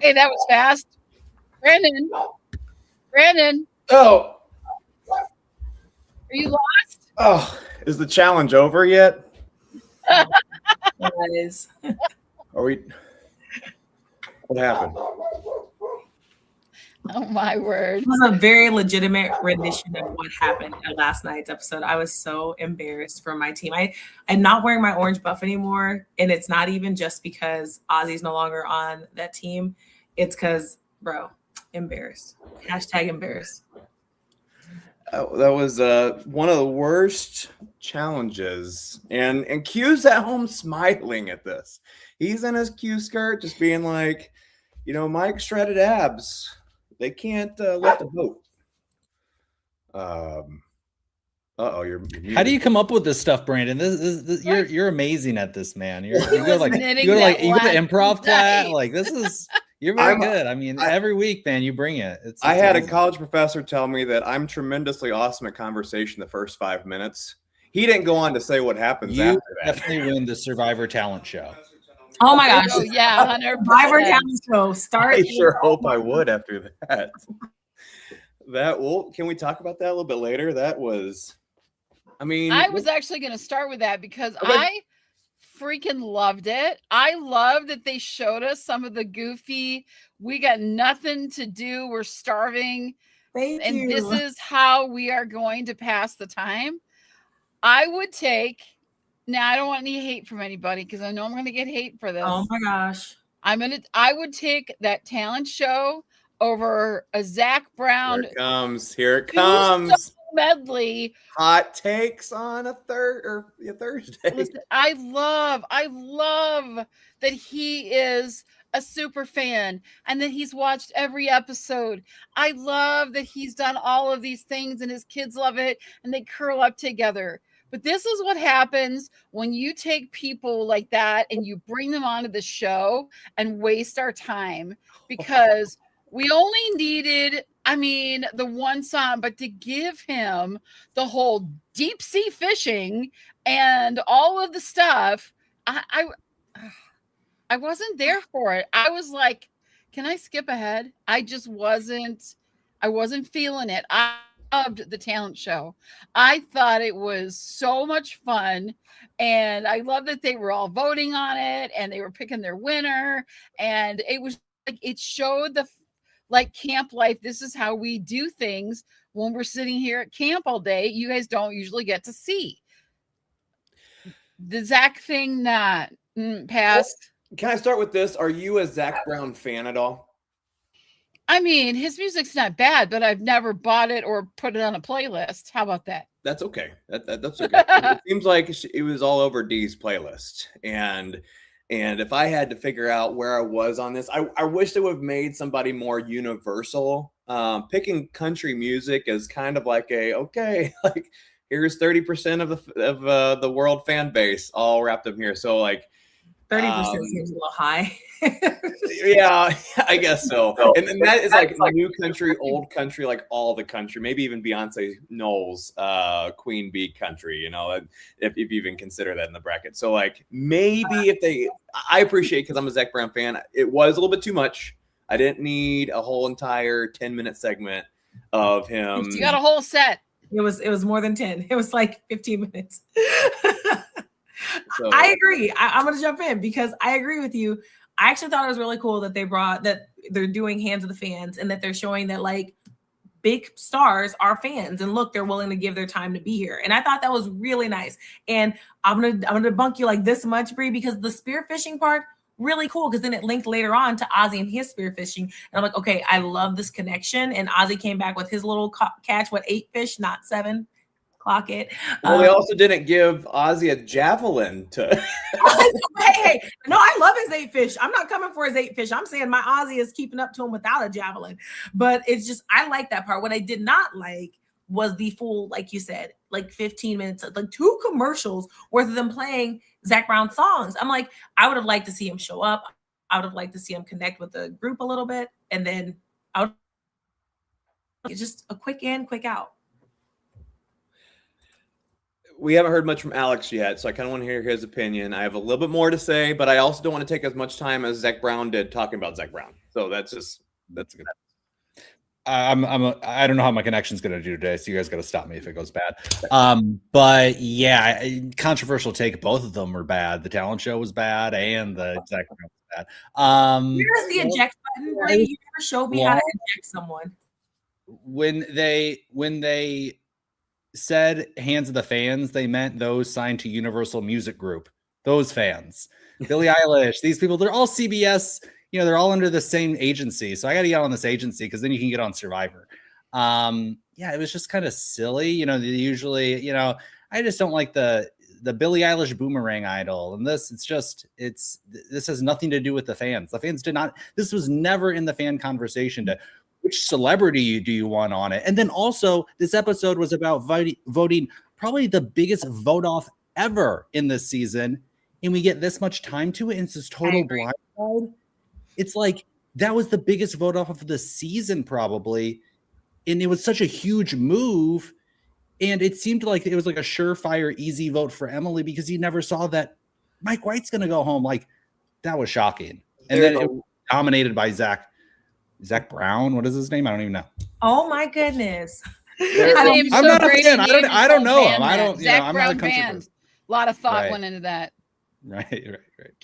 Hey, that was fast. Brandon. Brandon, Oh, are you lost? oh, is the challenge over yet? Guys. Are we? What happened? Oh my word. It was a very legitimate rendition of what happened at last night's episode. I was so embarrassed for my team. I'm not wearing my orange buff anymore. And it's not even just because Ozzy's no longer on that team. It's because, bro, embarrassed. Hashtag embarrassed. That was one of the worst challenges. And Q's at home smiling at this. He's in his Q skirt, just being like, Mike's shredded abs. They can't lift a boat. You're How do you come up with this stuff, Brandon? This you're amazing at this, man. You go to improv class. Like this is you're very good. I mean, every week, man, you bring it. I had amazing. A college professor tell me that I'm tremendously awesome at conversation the first 5 minutes. He didn't go on to say what happens after that. Definitely win the Survivor talent show. Oh my gosh. Oh, yeah, 100%. Survivor talent show. Start. I sure hope I would after that. Can we talk about that a little bit later? That was, I was actually going to start with that because I freaking loved it. I love that they showed us some of the goofy, we got nothing to do, we're starving. Thank you. This is how we are going to pass the time. I would take, now I don't want any hate from anybody because I know I'm going to get hate for this. Oh my gosh. I would take that talent show over a Zach Brown. Here it comes. Medley. Hot takes on a Thursday. Listen, I love that he is a super fan and that he's watched every episode. I love that he's done all of these things and his kids love it and they curl up together. But this is what happens when you take people like that and you bring them onto the show and waste our time, because we only needed, the one song, but to give him the whole deep sea fishing and all of the stuff, I wasn't there for it. I was like, can I skip ahead? I wasn't feeling it. I loved the talent show. I thought it was so much fun. And I love that they were all voting on it and they were picking their winner. And it was like, it showed the camp life. This is how we do things when we're sitting here at camp all day. You guys don't usually get to see the Zach thing. Not passed. Well, can I start with this? Are you a Zach Brown fan at all? His music's not bad, but I've never bought it or put it on a playlist. How about that? That's okay. That's okay. It seems like it was all over Dee's playlist. And if I had to figure out where I was on this, I wish they would have made somebody more universal. Picking country music is kind of like here's 30% of the world fan base all wrapped up here. So 30% seems a little high. Yeah, I guess so. And that is like new country, old country, like all the country, maybe even Beyonce Knowles, Queen Bee country, if you even consider that in the bracket. So maybe I appreciate, because I'm a Zach Brown fan, it was a little bit too much. I didn't need a whole entire 10-minute segment of him. You got a whole set. It was more than 10. It was like 15 minutes. So, I agree. I'm going to jump in because I agree with you. I actually thought it was really cool that they're doing Hands of the Fans and that they're showing that big stars are fans and look, they're willing to give their time to be here. And I thought that was really nice. And I'm going to debunk you this much, Bree, because the spearfishing part, really cool, because then it linked later on to Ozzy and his spearfishing. And I'm like, okay, I love this connection. And Ozzy came back with his little catch, 8 fish, not 7. Clock it. Well, they also didn't give Ozzy a javelin to. hey, no, I love his 8 fish. I'm not coming for his 8 fish. I'm saying my Ozzy is keeping up to him without a javelin. But it's just, I like that part. What I did not like was the full, like you said, 15 minutes, 2 commercials worth of them playing Zach Brown songs. I'm like, I would have liked to see him show up. I would have liked to see him connect with the group a little bit. And then it's just a quick in, quick out. We haven't heard much from Alex yet, so I kind of want to hear his opinion. I have a little bit more to say, but I also don't want to take as much time as Zach Brown did talking about Zach Brown. So that's good. I don't know how my connection's going to do today, so you guys got to stop me if it goes bad. But yeah, controversial take. Both of them were bad. The talent show was bad, and the Zach Brown was bad. Where's the eject button? Right? You never showed me how to eject someone. When they said "Hands of the Fans," they meant those signed to Universal Music Group. Those fans, Billie Eilish, these people, they're all CBS. They're all under the same agency. So I got to get on this agency because then you can get on Survivor. It was just kind of silly. Usually, I just don't like the Billie Eilish boomerang idol. And this has nothing to do with the fans. The fans did not, this was never in the fan conversation to which celebrity do you want on it. And then also this episode was about voting probably the biggest vote off ever in this season. And we get this much time to it. And it's this total blindside. It's like that was the biggest vote off of the season, probably. And it was such a huge move. And it seemed like it was like a surefire, easy vote for Emily because you never saw that Mike White's going to go home. Like, that was shocking. And then it was dominated by Zach Brown. What is his name? I don't even know. Oh, my goodness. I'm not a fan. I don't know him. I'm not a country person. A lot of thought went into that. Right.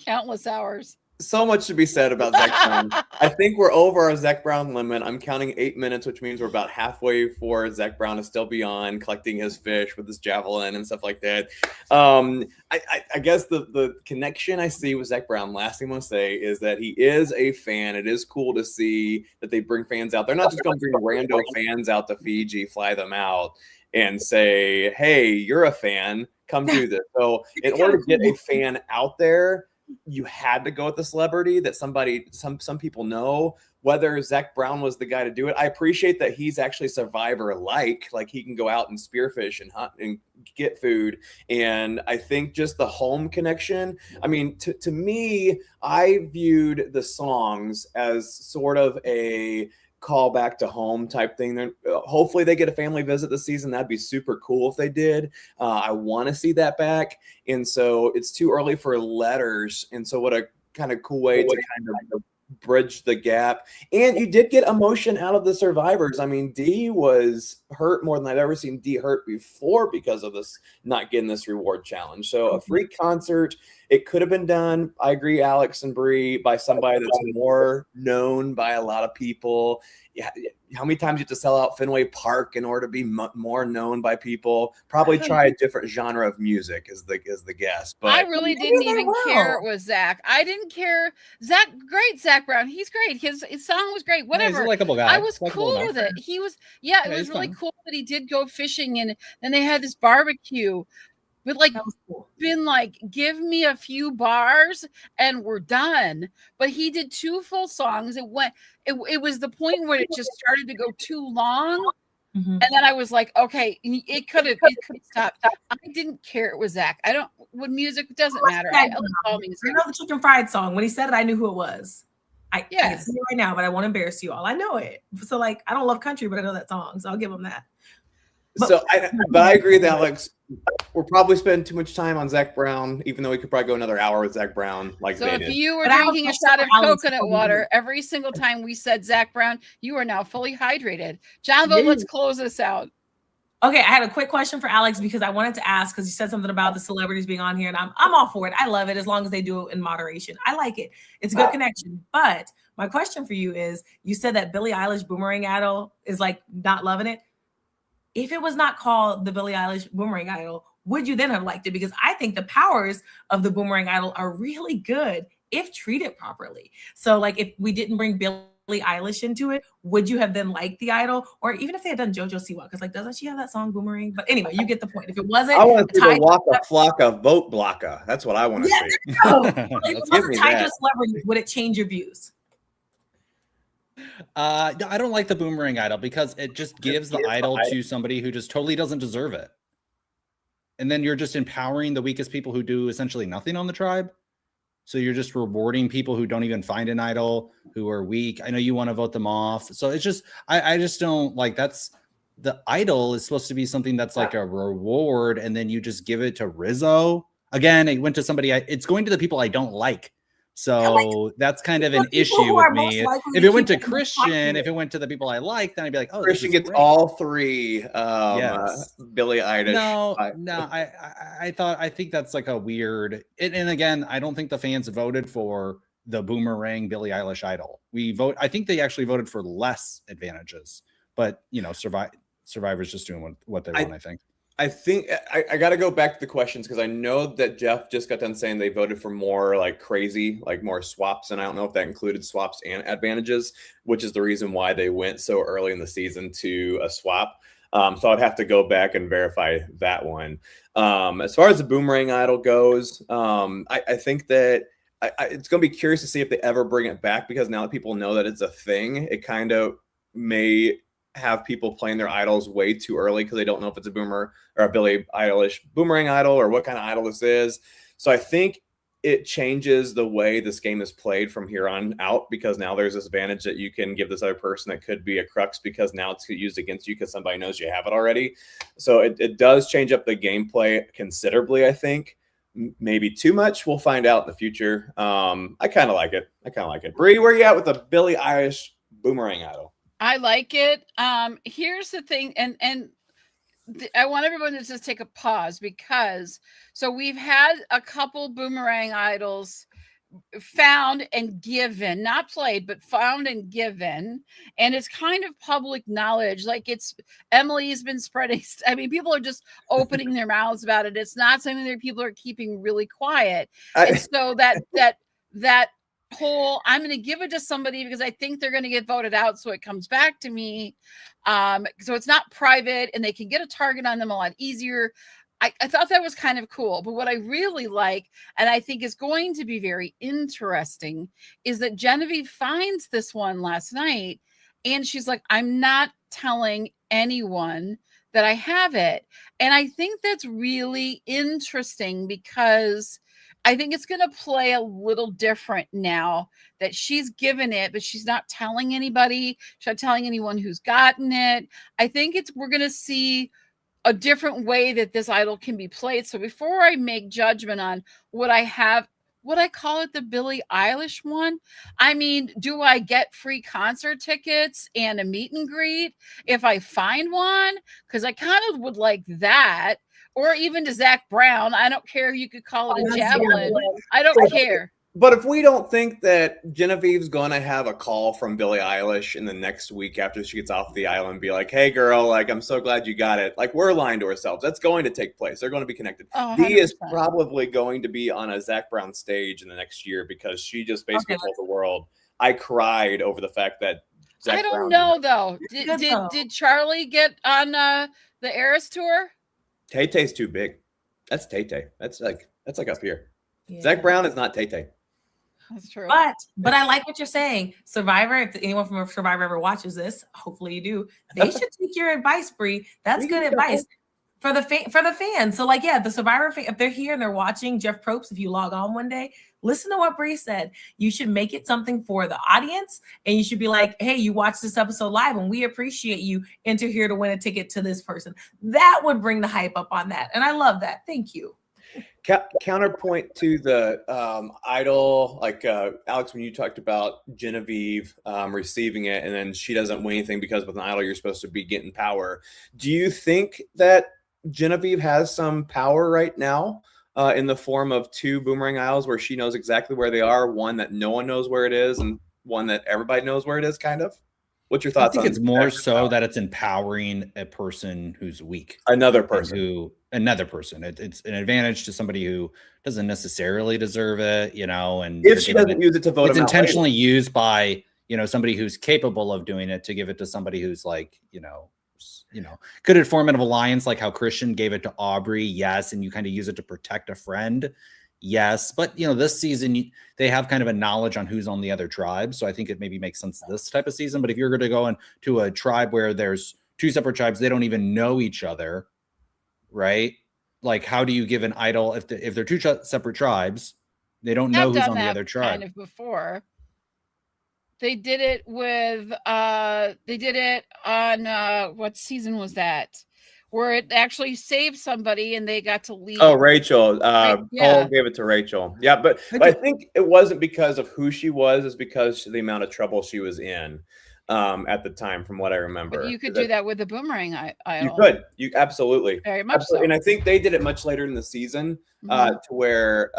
Countless hours. So much to be said about Zach Brown. I think we're over our Zach Brown limit. I'm counting 8 minutes, which means we're about halfway for Zach Brown to still be on collecting his fish with his javelin and stuff like that. I guess the connection I see with Zach Brown, last thing I'm going to say, is that he is a fan. It is cool to see that they bring fans out. They're not just going to bring rando fans out to Fiji, fly them out, and say, hey, you're a fan, come do this. So in order to get a fan out there, you had to go with the celebrity that some people know. Whether Zach Brown was the guy to do it, I appreciate that he's actually Survivor-like he can go out and spearfish and hunt and get food. And I think just the home connection, I mean, to me, I viewed the songs as sort of a call back to home type thing. Hopefully they get a family visit this season. That'd be super cool if they did. I want to see that back. And so it's too early for letters. And so what a kind of cool way to kind of bridge the gap. And you did get emotion out of the survivors. I mean, Dee was hurt more than I've ever seen Dee hurt before because of this not getting this reward challenge. So a free concert, it could have been done, I agree, Alex and Bree, by somebody that's more known by a lot of people. Yeah, how many times you have to sell out Fenway Park in order to be more known by people? Probably try a different genre of music is the guess. But I really didn't even care it was Zach. I didn't care. Zach Brown. He's great. His song was great. Whatever. He's a likable guy. I was cool with it. He was. Yeah, it was really cool that he did go fishing, and then they had this barbecue. But been give me a few bars and we're done. But he did 2 full songs. It was the point where it just started to go too long. Mm-hmm. And then I was like, okay, it could stop. I didn't care it was Zach. When music doesn't matter. I know the chicken fried song. When he said it, I knew who it was. I can see it right now, but I won't embarrass you all. I know it. So I don't love country, but I know that song. So I'll give him that. But I agree with Alex. We're probably spending too much time on Zach Brown, even though we could probably go another hour with Zach Brown. So if you were drinking a shot of coconut water every single time we said Zach Brown, you are now fully hydrated. Genevieve, let's close this out. Okay, I had a quick question for Alex because I wanted to ask because you said something about the celebrities being on here, and I'm all for it. I love it as long as they do it in moderation. I like it. It's a good connection. But my question for you is, you said that Billie Eilish Boomerang Idol is not loving it. If it was not called the Billie Eilish Boomerang Idol, would you then have liked it? Because I think the powers of the Boomerang Idol are really good if treated properly. So if we didn't bring Billie Eilish into it, would you have then liked the idol? Or even if they had done JoJo Siwa, because doesn't she have that song Boomerang? But anyway, you get the point. If it wasn't, I want to see the Waka Flocka vote blocka. That's what I want to see. If it wasn't tied to a celebrity, would it change your views? I don't like the Boomerang Idol because it just gives the idol to somebody who just totally doesn't deserve it. And then you're just empowering the weakest people who do essentially nothing on the tribe. So you're just rewarding people who don't even find an idol, who are weak. I know you want to vote them off. So it's just, I just don't that's the idol is supposed to be something that's like a reward. And then you just give it to Rizzo. Again, it went to somebody, it's going to the people I don't like. So that's kind of an issue with me. If it went to Christian, if it went to the people I like, then I'd be like, oh, Christian gets great. all three Yes. Billie Eilish. No, I think that's like a weird, and again, I don't think the fans voted for the boomerang Billie Eilish idol. I think they actually voted for less advantages, but Survivor's just doing what they want, I think. I think I got to go back to the questions because I know that Jeff just got done saying they voted for more like crazy, like more swaps. And I don't know if that included swaps and advantages, which is the reason why they went so early in the season to a swap. So I'd have to go back and verify that one. As far as the boomerang idol goes, I think that it's going to be curious to see if they ever bring it back, because now that people know that it's a thing, it kind of may have people playing their idols way too early because they don't know if it's a boomer or a Billie Eilish boomerang idol or what kind of idol this is. So I think it changes the way this game is played from here on out, because now there's this advantage that you can give this other person that could be a crux, because now it's used against you because somebody knows you have it already. So it does change up the gameplay considerably, I think. Maybe too much. We'll find out in the future. I kind of like it. Bree, where you at with the Billie Eilish boomerang idol? I like it. Here's the thing, and I want everyone to just take a pause, because so we've had a couple boomerang idols found and given, not played, but found and given, and it's kind of public knowledge. Like, it's Emily's been spreading. I mean, people are just opening their mouths about it. It's not something that people are keeping really quiet, and so that whole, I'm going to give it to somebody because I think they're going to get voted out, so it comes back to me. So it's not private, and they can get a target on them a lot easier. I thought that was kind of cool. But what I really like, and I think is going to be very interesting, is that Genevieve finds this one last night, and she's like, I'm not telling anyone that I have it. And I think that's really interesting, because I think it's going to play a little different now that she's given it, but she's not telling anybody. She's not telling anyone who's gotten it. I think we're going to see a different way that this idol can be played. So before I make judgment on what I have, would I call it the Billie Eilish one? I mean, do I get free concert tickets and a meet and greet if I find one? Because I kind of would like that. Or even to Zach Brown. I don't care if you could call it a javelin. I don't care. But if we don't think that Genevieve's going to have a call from Billie Eilish in the next week after she gets off the island and be like, hey, girl, like, I'm so glad you got it. Like, we're lying to ourselves. That's going to take place. They're going to be connected. Oh, Dee is probably going to be on a Zach Brown stage in the next year, because she just basically told the world, I cried over the fact that Zach I don't Brown know, though. Did Charlie get on the Eras tour? Tay-Tay's too big. That's Tay-Tay. That's like up here. Yeah. Zach Brown is not Tay-Tay. That's true. But I like what you're saying. Survivor, if anyone from Survivor ever watches this, hopefully you do, they should take your advice, Bree. That's good advice for the fans. So, like, yeah, the Survivor fan, if they're here and they're watching Jeff Probst, if you log on one day, listen to what Bree said. You should make it something for the audience, and you should be like, hey, you watched this episode live, and we appreciate you. Enter here to win a ticket to this person. That would bring the hype up on that. And I love that. Thank you. Counterpoint to the idol, like Alex, when you talked about Genevieve receiving it, and then she doesn't win anything because with an idol you're supposed to be getting power. Do you think that Genevieve has some power right now in the form of two boomerang idols where she knows exactly where they are, one that no one knows where it is and one that everybody knows where it is, kind of? What's your thoughts on it's more so that it's empowering a person who's weak. Another person. It's an advantage to somebody who doesn't necessarily deserve it, and if she doesn't use it to vote, it's intentionally used by, somebody who's capable of doing it to give it to somebody who's like, could it form an alliance like how Christian gave it to Aubrey? Yes. And you kind of use it to protect a friend. Yes. But, this season they have kind of a knowledge on who's on the other tribe. So I think it maybe makes sense this type of season. But if you're going to go into a tribe where there's two separate tribes, they don't even know each other, right? Like, how do you give an idol if they're two separate tribes, they don't know who's on the other tribe? Kind of before. They did it with they did it on what season was that? where it actually saved somebody and they got to leave. Oh, Rachel. Yeah. Paul gave it to Rachel. Yeah, but I think it wasn't because of who she was, it's because of the amount of trouble she was in at the time, from what I remember. But you could do that with the boomerang idol. You could. You absolutely. Very much so. And I think they did it much later in the season to where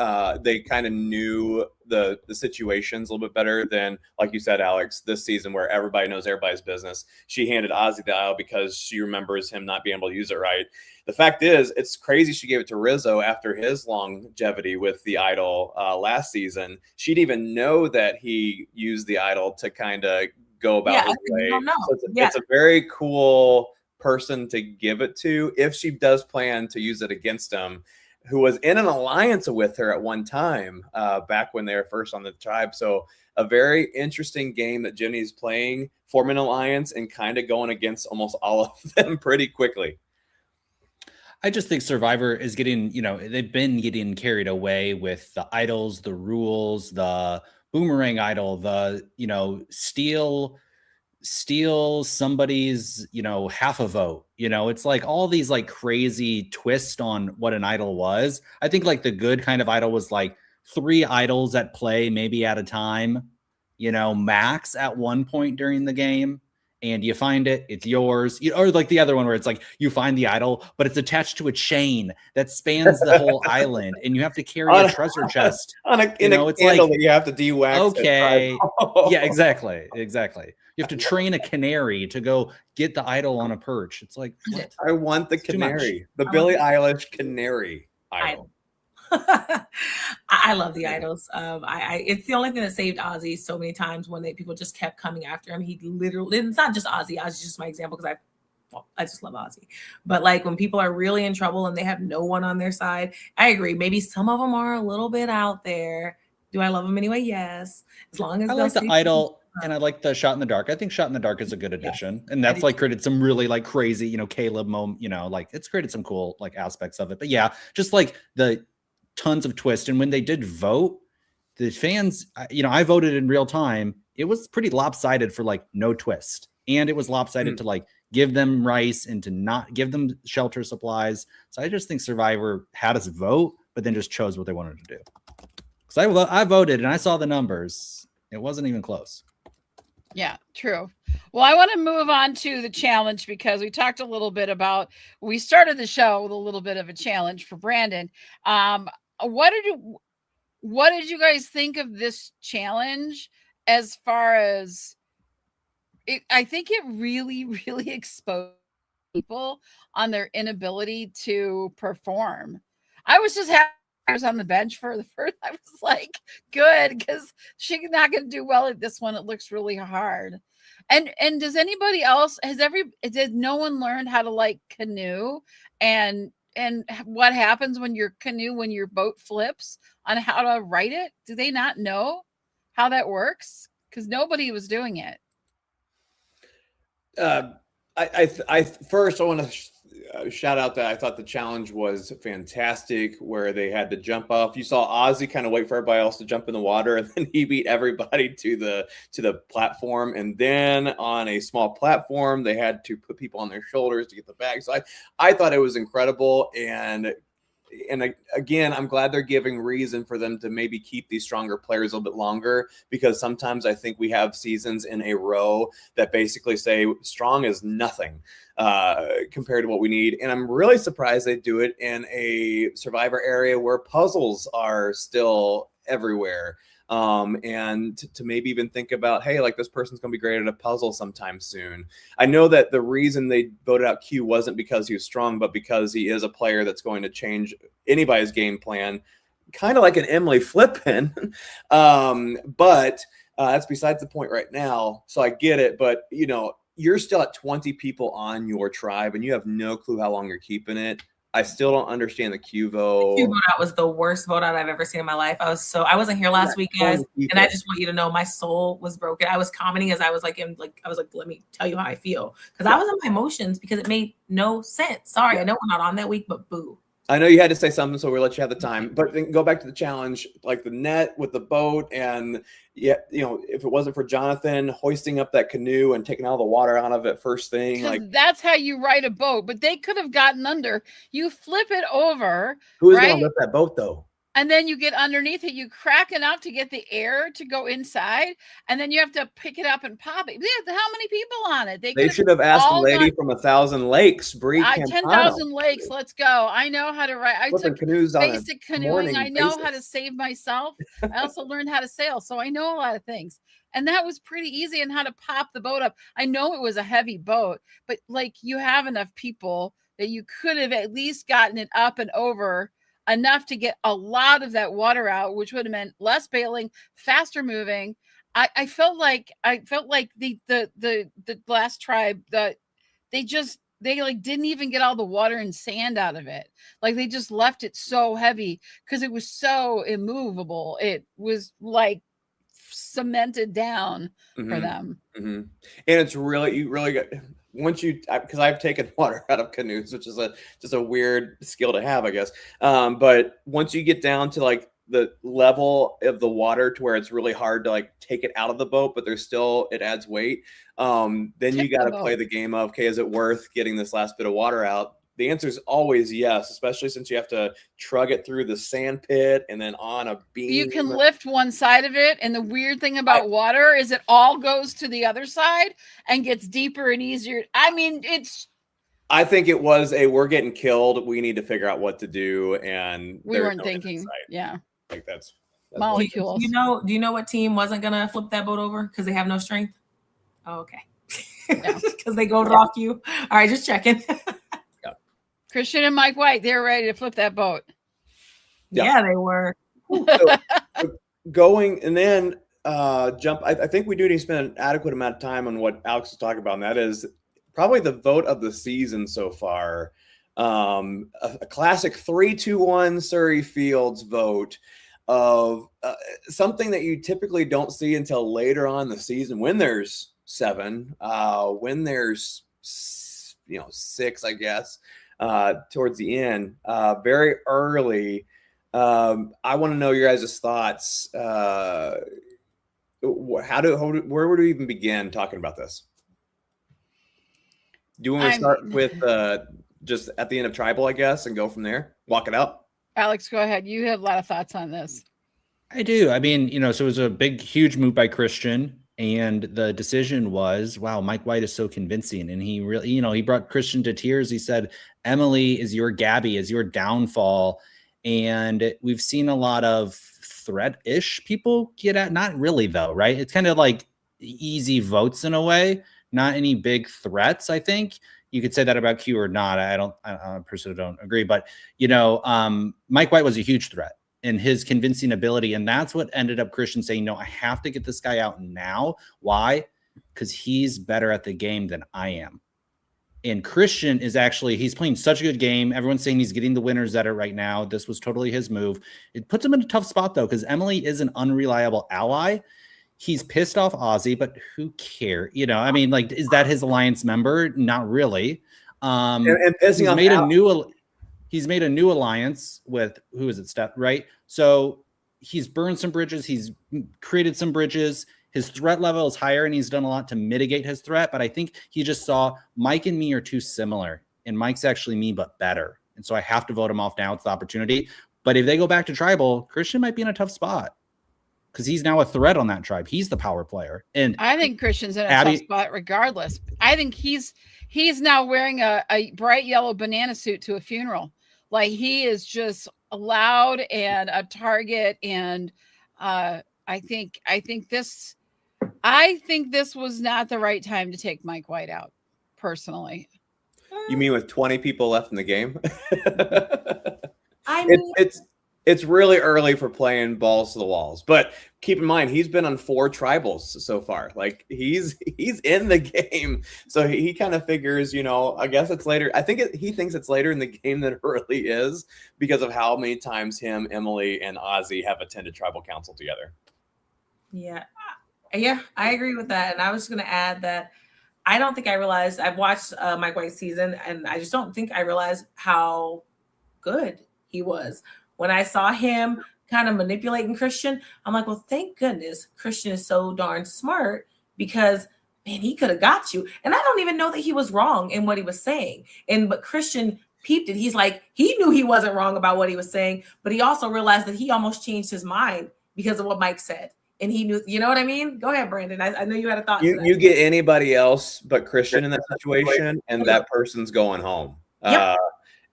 they kind of knew the situations a little bit better than, like you said, Alex, this season where everybody knows everybody's business. She handed Ozzy the idol because she remembers him not being able to use it right. The fact is, it's crazy she gave it to Rizzo after his longevity with the idol last season. She didn't even know that he used the idol to kind of go about his way. So it's a very cool person to give it to if she does plan to use it against him, who was in an alliance with her at one time back when they were first on the tribe. So a very interesting game that Jenny's playing, forming an alliance and kind of going against almost all of them pretty quickly. I just think Survivor is getting, they've been getting carried away with the idols, the rules, the boomerang idol, the, steal somebody's, half a vote. It's like all these like crazy twist on what an idol was. I think like the good kind of idol was like 3 idols at play, maybe at a time, max at one point during the game. And you find it, it's yours. Or like the other one where it's like you find the idol, but it's attached to a chain that spans the whole island, and you have to carry a treasure chest. In a candle that you have to de-wax. Okay. Yeah, exactly. You have to train a canary to go get the idol on a perch. It's like, what? I want the canary. The Billie Eilish canary idol. I love the idols. It's the only thing that saved Ozzy so many times when people just kept coming after him. He literally, it's not just Ozzy. Ozzy's just my example because I just love Ozzy. But like when people are really in trouble and they have no one on their side, I agree. Maybe some of them are a little bit out there. Do I love them anyway? Yes. As long as I like the idol. And I like the Shot in the Dark. I think Shot in the Dark is a good addition. Yes, and that's like created some really like crazy, Caleb moment, like it's created some cool like aspects of it. But yeah, just like the tons of twist. And when they did vote, the fans, I voted in real time. It was pretty lopsided for like no twist. And it was lopsided to like give them rice and to not give them shelter supplies. So I just think Survivor had us vote, but then just chose what they wanted to do. Because I voted and I saw the numbers. It wasn't even close. Yeah, true. Well, I want to move on to the challenge because we talked a little bit about, we started the show with a little bit of a challenge for Brandon. What did you guys think of this challenge as far as it? I think it really, really exposed people on their inability to perform. I was just happy I was on the bench for the first. I was like, good, because she's not going to do well at this one. It looks really hard. And does anybody else did no one learn how to like canoe and what happens when your boat flips on how to right it? Do they not know how that works? Because nobody was doing it. I first want to shout out that I thought the challenge was fantastic, where they had to jump off. You saw Ozzy kind of wait for everybody else to jump in the water, and then he beat everybody to the platform. And then on a small platform, they had to put people on their shoulders to get the bag. So I thought it was incredible. And again, I'm glad they're giving reason for them to maybe keep these stronger players a little bit longer, because sometimes I think we have seasons in a row that basically say strong is nothing compared to what we need. And I'm really surprised they do it in a Survivor area where puzzles are still everywhere. And to maybe even think about, hey, like this person's going to be great at a puzzle sometime soon. I know that the reason they voted out Q wasn't because he was strong, but because he is a player that's going to change anybody's game plan, kind of like an Emily Flippin. But that's besides the point right now. So I get it. But, you're still at 20 people on your tribe and you have no clue how long you're keeping it. I still don't understand the Q vote. The Q vote out was the worst vote out I've ever seen in my life. I wasn't here last week, guys, and I just want you to know my soul was broken. I was commenting as I was like, let me tell you how I feel, because I was in my emotions because it made no sense. Sorry, I know we're not on that week, but boo. I know you had to say something, so we'll let you have the time. But then go back to the challenge, like the net with the boat, and yeah, if it wasn't for Jonathan hoisting up that canoe and taking all the water out of it first thing, like that's how you ride a boat. But they could have gotten under. You flip it over. Who is right? going to lift that boat though? And then you get underneath it, you crack enough to get the air to go inside, and then you have to pick it up and pop it. How many people on it? They should have asked the lady from 1,000 Lakes, Bree Campano. 10,000 Lakes, let's go. I know how to ride. I took canoes basic canoeing. I know how to save myself. I also learned how to sail, so I know a lot of things. And that was pretty easy, and how to pop the boat up. I know it was a heavy boat, but like you have enough people that you could have at least gotten it up and over enough to get a lot of that water out, which would have meant less bailing, faster moving. I felt like the last tribe that they like didn't even get all the water and sand out of it. Like they just left it so heavy because it was so immovable. It was like cemented down for them. And it's really, you really got, once you, because I've taken water out of canoes, which is just a weird skill to have, I guess. But once you get down to like the level of the water to where it's really hard to like take it out of the boat, but there's still, it adds weight. Then you got to play the game of, okay, is it worth getting this last bit of water out? The answer is always yes, especially since you have to trug it through the sand pit and then on a beam. You can lift one side of it, and the weird thing about water is it all goes to the other side and gets deeper and easier. I mean, I think it was we're getting killed. We need to figure out what to do, and we weren't thinking. Yeah, like that's molecules. Do you know what team wasn't gonna flip that boat over because they have no strength? Oh, okay, because they go off you. All right, just checking. Christian and Mike White, they're ready to flip that boat. Yeah, they were. So, going and then jump. I think we do need to spend an adequate amount of time on what Alex was talking about, and that is probably the vote of the season so far. A classic 3-2-1 Surrey Fields vote of something that you typically don't see until later on in the season when there's 7, when there's 6, I guess. Towards the end, very early. I want to know your guys' thoughts. Where would we even begin talking about this? Do you want to start with just at the end of tribal, I guess, and go from there? Walk it out. Alex, go ahead. You have a lot of thoughts on this. I do. I mean, so it was a big, huge move by Christian. And the decision was, wow, Mike White is so convincing. And he really, he brought Christian to tears. He said, Emily is your Gabby, is your downfall. And we've seen a lot of threat-ish people get at, not really though, right? It's kind of like easy votes in a way, not any big threats. I think you could say that about Q or not. I personally don't agree, but Mike White was a huge threat and his convincing ability. And that's what ended up Christian saying, no, I have to get this guy out now. Why? Because he's better at the game than I am. And Christian is he's playing such a good game. Everyone's saying he's getting the winners at it right now. This was totally his move. It puts him in a tough spot though, because Emily is an unreliable ally. He's pissed off Ozzy, but who cares? I mean, like, is that his alliance member? Not really. He's made a new alliance with, who is it, Steph, right? So he's burned some bridges. He's created some bridges. His threat level is higher, and he's done a lot to mitigate his threat. But I think he just saw Mike and me are too similar, and Mike's actually me, but better. And so I have to vote him off now. It's the opportunity. But if they go back to tribal, Christian might be in a tough spot because he's now a threat on that tribe. He's the power player. And I think Christian's in a tough spot regardless. I think he's now wearing a bright yellow banana suit to a funeral. Like he is just loud and a target. And I think this was not the right time to take Mike White out, personally. You mean with 20 people left in the game? I mean, it's really early for playing balls to the walls, but keep in mind he's been on 4 tribals so far. Like he's in the game, so he kind of figures, I guess it's later. I think he thinks it's later in the game than it really is because of how many times him, Emily, and Ozzy have attended tribal council together. Yeah, I agree with that, and I was going to add that I don't think I realized I've watched Mike White's season, and I just don't think I realized how good he was. When I saw him kind of manipulating Christian, I'm like, well, thank goodness Christian is so darn smart, because man, he could have got you. And I don't even know that he was wrong in what he was saying. But Christian peeped it. He's like, he knew he wasn't wrong about what he was saying, but he also realized that he almost changed his mind because of what Mike said. And he knew, you know what I mean? Go ahead, Brandon. I know you had a thought. You get anybody else but Christian in that situation, and that person's going home. Yep.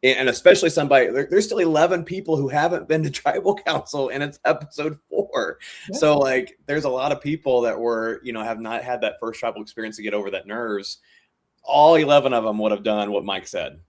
And especially somebody, there's still 11 people who haven't been to tribal council, and it's episode 4. Yep. So like, there's a lot of people that were, have not had that first tribal experience to get over that nerves. All 11 of them would have done what Mike said.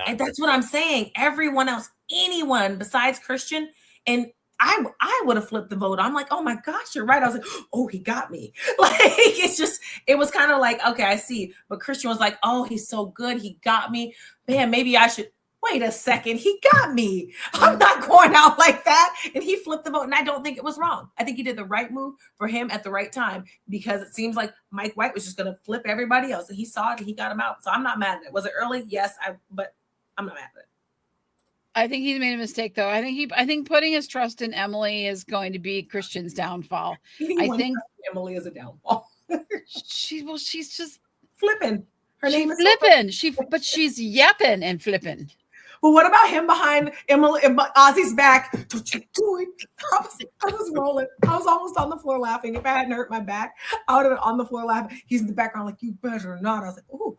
And that's what I'm saying. Everyone else, anyone besides Christian, and I would have flipped the vote. I'm like, oh my gosh, you're right. I was like, oh, he got me. Like, it was kind of like, okay, I see. But Christian was like, oh, he's so good. He got me. Man, maybe I should. Wait a second, he got me. I'm not going out like that. And he flipped the vote, and I don't think it was wrong. I think he did the right move for him at the right time, because it seems like Mike White was just going to flip everybody else. And he saw it, and he got him out. So I'm not mad at it. Was it early? Yes, but I'm not mad at it. I think he's made a mistake, though. I think putting his trust in Emily is going to be Christian's downfall. I think Emily is a downfall. she's just flipping. Her name is flipping. But she's yapping and flipping. But what about him behind Emily and Ozzy's back? Don't you do it. I was rolling. I was almost on the floor laughing. If I hadn't hurt my back, I would have been on the floor laughing. He's in the background like, you better not. I was like, ooh.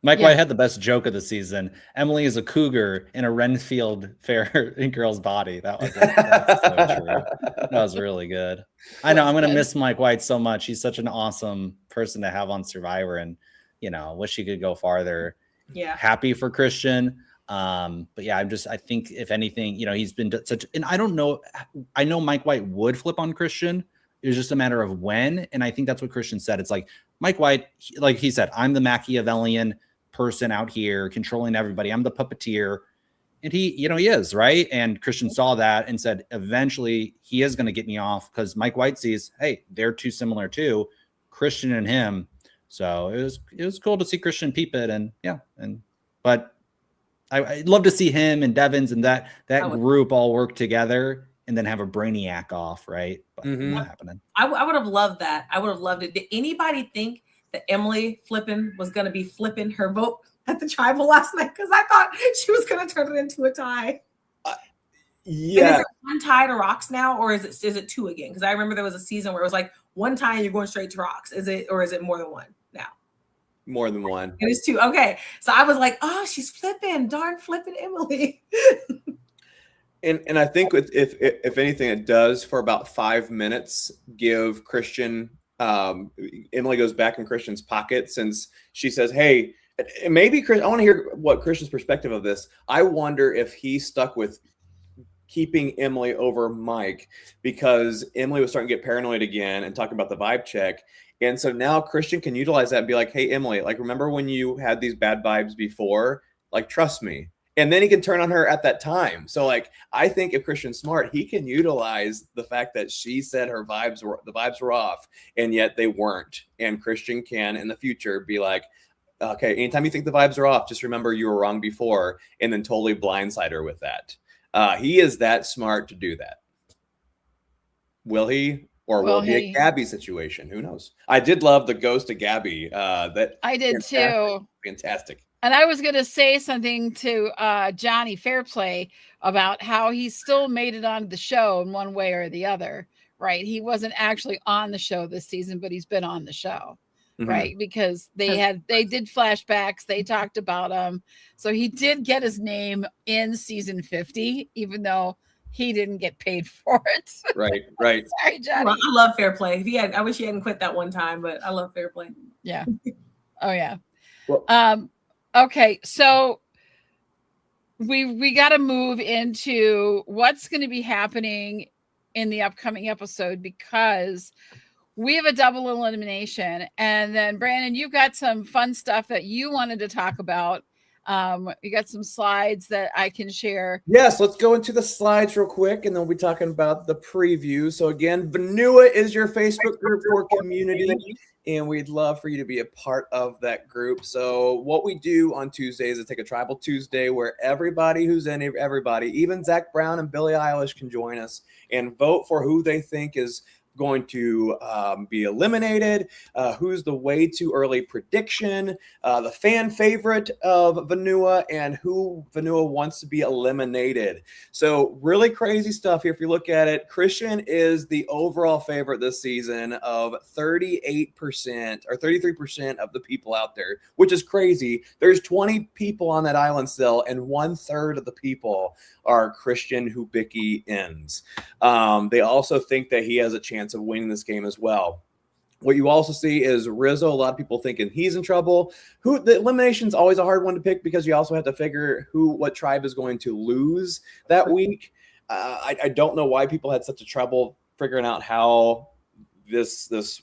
Mike White had the best joke of the season. Emily is a cougar in a Renfield fair girl's body. That's so true. That was really good. I know I'm going to miss Mike White so much. He's such an awesome person to have on Survivor, and wish he could go farther. Yeah, happy for Christian. But yeah, I think if anything, he's been such, and I don't know. I know Mike White would flip on Christian. It was just a matter of when. And I think that's what Christian said. It's like Mike White, like he said, I'm the Machiavellian person out here controlling everybody. I'm the puppeteer. And he is, right. And Christian saw that and said, eventually he is going to get me off, because Mike White sees, hey, they're too similar too, Christian and him. So it was cool to see Christian peep it, but I'd love to see him and Devins and that group all work together and then have a brainiac off, right? But not happening. I would have loved that. I would have loved it. Did anybody think that Emily flipping was going to be flipping her vote at the tribal last night? Because I thought she was going to turn it into a tie. Yeah. And is it one tie to rocks now, or is it 2 again? Because I remember there was a season where it was like one tie and you're going straight to rocks. Is it more than one now? More than one. It is 2. Okay. So I was like, oh, she's flipping. Darn flipping Emily. And I think if anything, it does for about 5 minutes give Christian, Emily goes back in Christian's pocket, since she says, hey, maybe Chris, I want to hear what Christian's perspective of this. I wonder if he stuck with keeping Emily over Mike, because Emily was starting to get paranoid again and talking about the vibe check. And so now Christian can utilize that and be like, hey, Emily, like, remember when you had these bad vibes before? Like, trust me. And then he can turn on her at that time. So like, I think if Christian's smart, he can utilize the fact that she said the vibes were off, and yet they weren't. And Christian can in the future be like, okay, anytime you think the vibes are off, just remember you were wrong before, and then totally blindside her with that. He is that smart to do that. Will he? Or will it be a Gabby situation? Who knows? I did love the ghost of Gabby. That I did too. Fantastic. And I was going to say something to Johnny Fairplay about how he still made it on the show in one way or the other, right? He wasn't actually on the show this season, but he's been on the show, right? Because they did flashbacks. They talked about him. So he did get his name in season 50, even though he didn't get paid for it. Right. Sorry, Johnny. Well, I love Fairplay. I wish he hadn't quit that one time, but I love Fairplay. Yeah. Oh yeah. Well, okay, so we got to move into what's going to be happening in the upcoming episode, because we have a double elimination. And then Brandon, you've got some fun stuff that you wanted to talk about. You got some slides that I can share. Yes, let's go into the slides real quick, and then we'll be talking about the preview. So again, Vanua is your Facebook group for community. and we'd love for you to be a part of that group. So what we do on Tuesdays is take a Tribal Tuesday where everybody who's in it, everybody, even Zach Brown and Billie Eilish can join us and vote for who they think is going to be eliminated, who's the way too early prediction, the fan favorite of Vanua, and who Vanua wants to be eliminated. So really crazy stuff here. If you look at it, Christian is the overall favorite this season of 38% or 33% of the people out there, which is crazy. There's 20 people on that island still, and 1/3 of the people are Christian Hubicki ends. They also think that he has a chance of winning this game as well. What you also see is Rizzo. A lot of people thinking he's in trouble. The elimination is always a hard one to pick because you also have to figure what tribe is going to lose that week. I don't know why people had such a trouble figuring out how this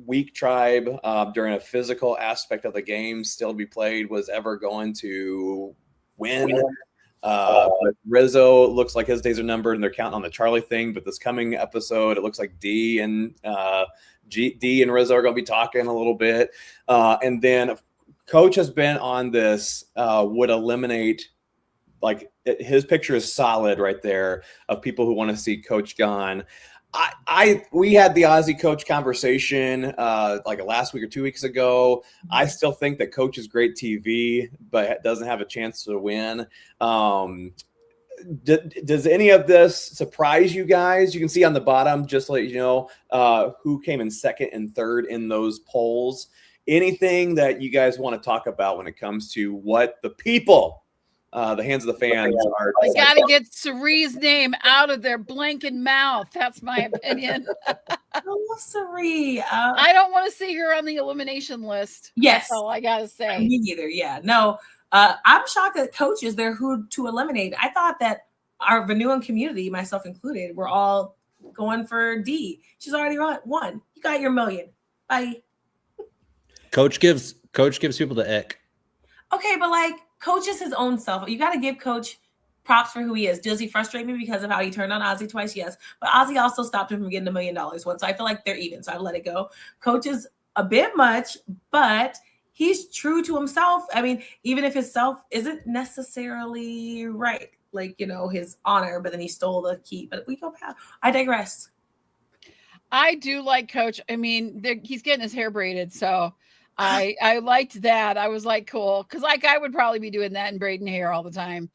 weak tribe during a physical aspect of the game still to be played was ever going to win. But Rizzo looks like his days are numbered and they're counting on the Charlie thing. But this coming episode, it looks like D and Rizzo are going to be talking a little bit. And then Coach has been on this, would eliminate, like his picture is solid right there of people who want to see Coach gone. We had the Aussie Coach conversation like last week or 2 weeks ago. I still think that Coach is great TV, but doesn't have a chance to win. Does any of this surprise you guys? You can see on the bottom, just to let you know, who came in second and third in those polls. Anything that you guys want to talk about when it comes to what the people, the hands of the fans are? They got to get Cerie's name out of their blanking mouth. That's my opinion. I love Cerie. I don't want to see her on the elimination list. Yes. That's all I got to say. Me neither. Yeah. No. I'm shocked that Coach is there who to eliminate. I thought that our Vanuan community, myself included, were all going for D. She's already won. You got your million. Bye. Coach gives people the ick. Okay, but like Coach is his own self. You got to give Coach props for who he is. Does he frustrate me because of how he turned on Ozzy twice? Yes. But Ozzy also stopped him from getting $1 million once. So I feel like they're even. So I let it go. Coach is a bit much, but he's true to himself. I mean, even if his self isn't necessarily right, like, his honor, but then he stole the key. But we go back. I digress. I do like Coach. I mean, he's getting his hair braided. So I liked that. I was like, cool. Because like I would probably be doing that and braiding hair all the time.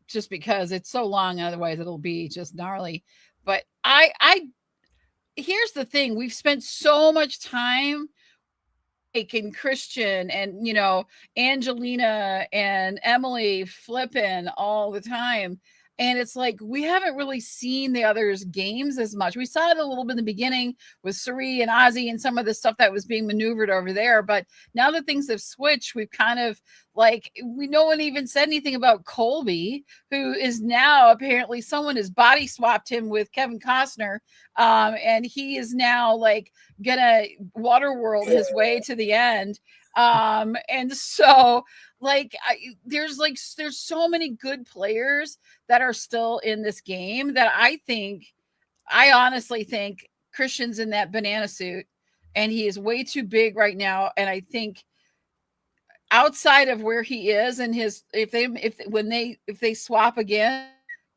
Just because it's so long. Otherwise, it'll be just gnarly. But here's the thing. We've spent so much time and Christian and Angelina and Emily flipping all the time, and it's like we haven't really seen the others' games as much. We saw it a little bit in the beginning with Cerie and Ozzy and some of the stuff that was being maneuvered over there, but now that things have switched, we've kind of no one even said anything about Colby, who is now apparently someone has body swapped him with Kevin Costner, and he is now gonna Waterworld his way to the end, and so there's so many good players that are still in this game that I honestly think Christian's in that banana suit, and he is way too big right now, and I think outside of where he is and if they swap again,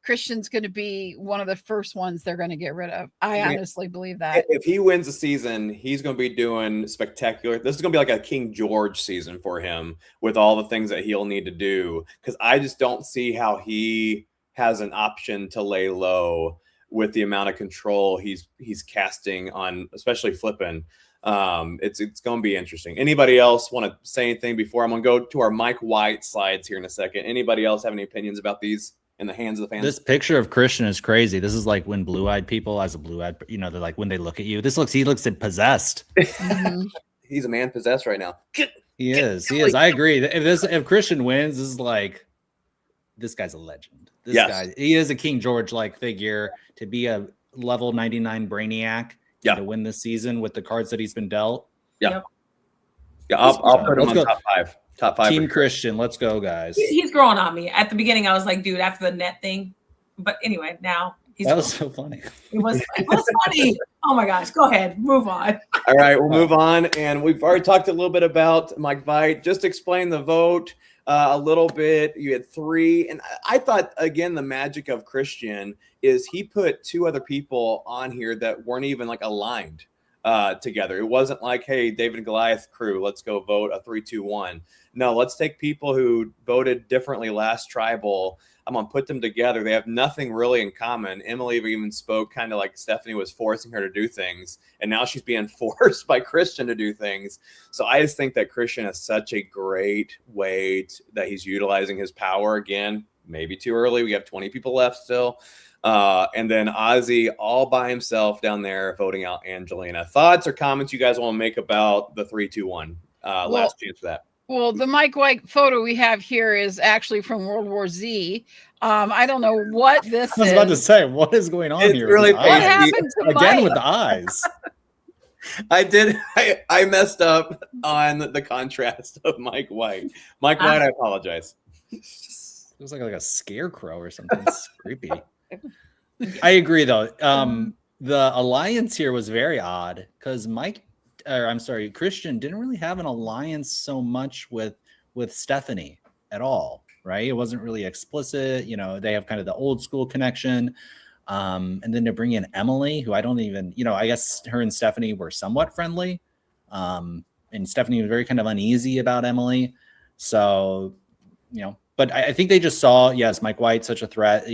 Christian's going to be one of the first ones they're going to get rid of. I honestly believe that. If he wins the season, he's going to be doing spectacular. This is going to be like a King George season for him with all the things that he'll need to do. Because I just don't see how he has an option to lay low with the amount of control he's casting on, especially flipping. It's going to be interesting. Anybody else want to say anything before I'm going to go to our Mike White slides here in a second? Anybody else have any opinions about these in the hands of the fans? This picture of Christian is crazy. This is like when blue-eyed people, as a blue-eyed, they're like when they look at you. He looks possessed. Mm-hmm. He's a man possessed right now. He is. I agree. If Christian wins, this guy's a legend. This guy, he is a King George figure to be a level 99 brainiac. To win this season with the cards that he's been dealt. Yeah. I'll put him on top five. Top five. Team Christian, let's go, guys. He's growing on me. At the beginning, I was like, dude, after the net thing. But anyway, now he's. That was so funny. It was funny. Oh my gosh, go ahead, move on. All right, we'll move on. And we've already talked a little bit about Mike Veit. Just explain the vote a little bit. You had 3. And I thought, again, the magic of Christian is he put 2 other people on here that weren't even like aligned together. It wasn't like, hey, David and Goliath crew, let's go vote a 3-2-1. No, let's take people who voted differently last tribal. I'm going to put them together. They have nothing really in common. Emily even spoke kind of like Stephanie was forcing her to do things. And now she's being forced by Christian to do things. So I just think that Christian is such a great way that he's utilizing his power. Again, maybe too early. We have 20 people left still. And then Ozzy all by himself down there voting out Angelina. Thoughts or comments you guys want to make about the 3-2-1? Last chance for that. Well, the Mike White photo we have here is actually from World War Z. I don't know what this is. I was about to say, what is going on here? Really what happened to again Mike? with the eyes. I messed up on the contrast of Mike White. Mike White, I apologize. Looks like a scarecrow or something. It's creepy. I agree, though. The alliance here was very odd because Christian didn't really have an alliance so much with Stephanie at all, right? It wasn't really explicit. You know, they have kind of the old school connection. And then to bring in Emily, who I don't even, I guess her and Stephanie were somewhat friendly. And Stephanie was very kind of uneasy about Emily. So, but I think they just saw, yes, Mike White, such a threat.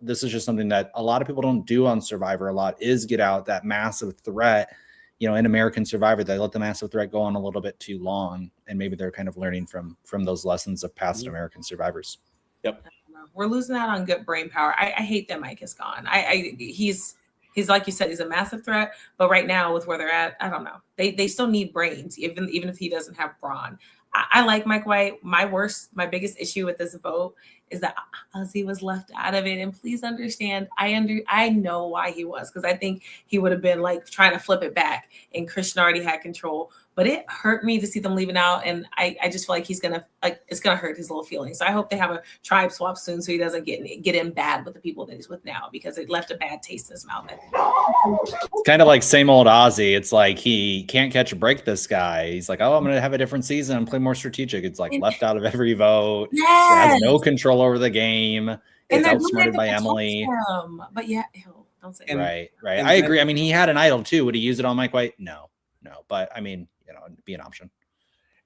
This is just something that a lot of people don't do on Survivor a lot, is get out that massive threat. In American Survivor, they let the massive threat go on a little bit too long, and maybe they're kind of learning from those lessons of past American Survivors. Yep, we're losing out on good brain power. I hate that Mike is gone. He's like you said, he's a massive threat. But right now, with where they're at, I don't know. They still need brains, even if he doesn't have brawn. I like Mike White. My biggest issue with this vote is that Ozzy was left out of it. And please understand, I know why he was, because I think he would have been like trying to flip it back, and Christian already had control. But it hurt me to see them leaving out, and I just feel like it's gonna hurt his little feelings. So I hope they have a tribe swap soon, so he doesn't get in bad with the people that he's with now, because it left a bad taste in his mouth. It's kind of like same old Ozzy. It's like he can't catch a break. This guy, he's like, oh, I'm gonna have a different season and play more strategic. It's like left out of every vote. Yes. Has no control over the game. It's outsmarted by Emily. But yeah, don't say right. I agree. I mean, he had an idol too. Would he use it on Mike White? No. But I mean, it'd be an option.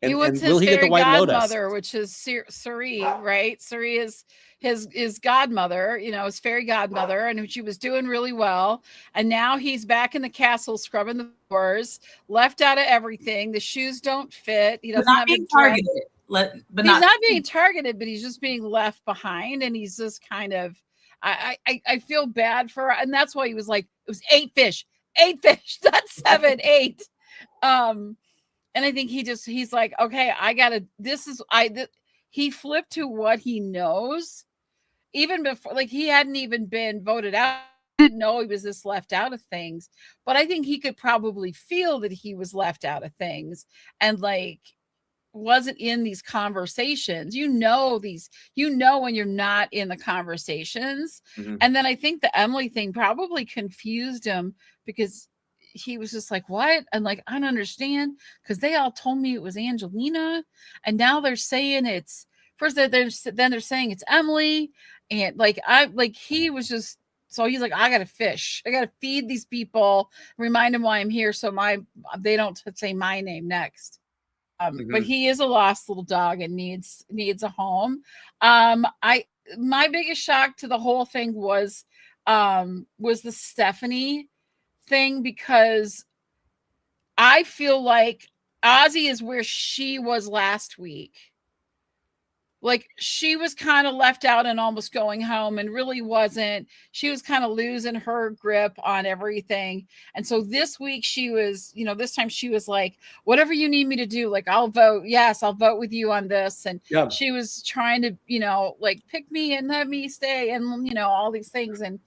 He was his fairy godmother, which is Suri, right? Suri is his godmother, his fairy godmother, and she was doing really well. And now he's back in the castle scrubbing the floors, left out of everything. The shoes don't fit. He doesn't have a dress. He's not being targeted, but he's just being left behind, and he's just kind of. I feel bad for, and that's why he was like, it was 8 fish, not 7, 8. And I think he's like, okay, he flipped to what he knows. Even before, like, he hadn't even been voted out. He didn't know he was this left out of things, but I think he could probably feel that he was left out of things, and like, wasn't in these conversations. When you're not in the conversations. Mm-hmm. And then I think the Emily thing probably confused him, because he was just like, what? And like, I don't understand, because they all told me it was Angelina, and now they're saying it's then they're saying it's Emily, and he was just, so he's like, I gotta fish, I gotta feed these people, remind them why I'm here, so they don't say my name next. But he is a lost little dog and needs a home. My biggest shock to the whole thing was the Stephanie thing, because I feel like Ozzy is where she was last week. Like, she was kind of left out and almost going home, and really wasn't. She was kind of losing her grip on everything. And so this week she was, this time she was like, whatever you need me to do, like, I'll vote. Yes, I'll vote with you on this. And she was trying to, like, pick me and let me stay, and, all these things. And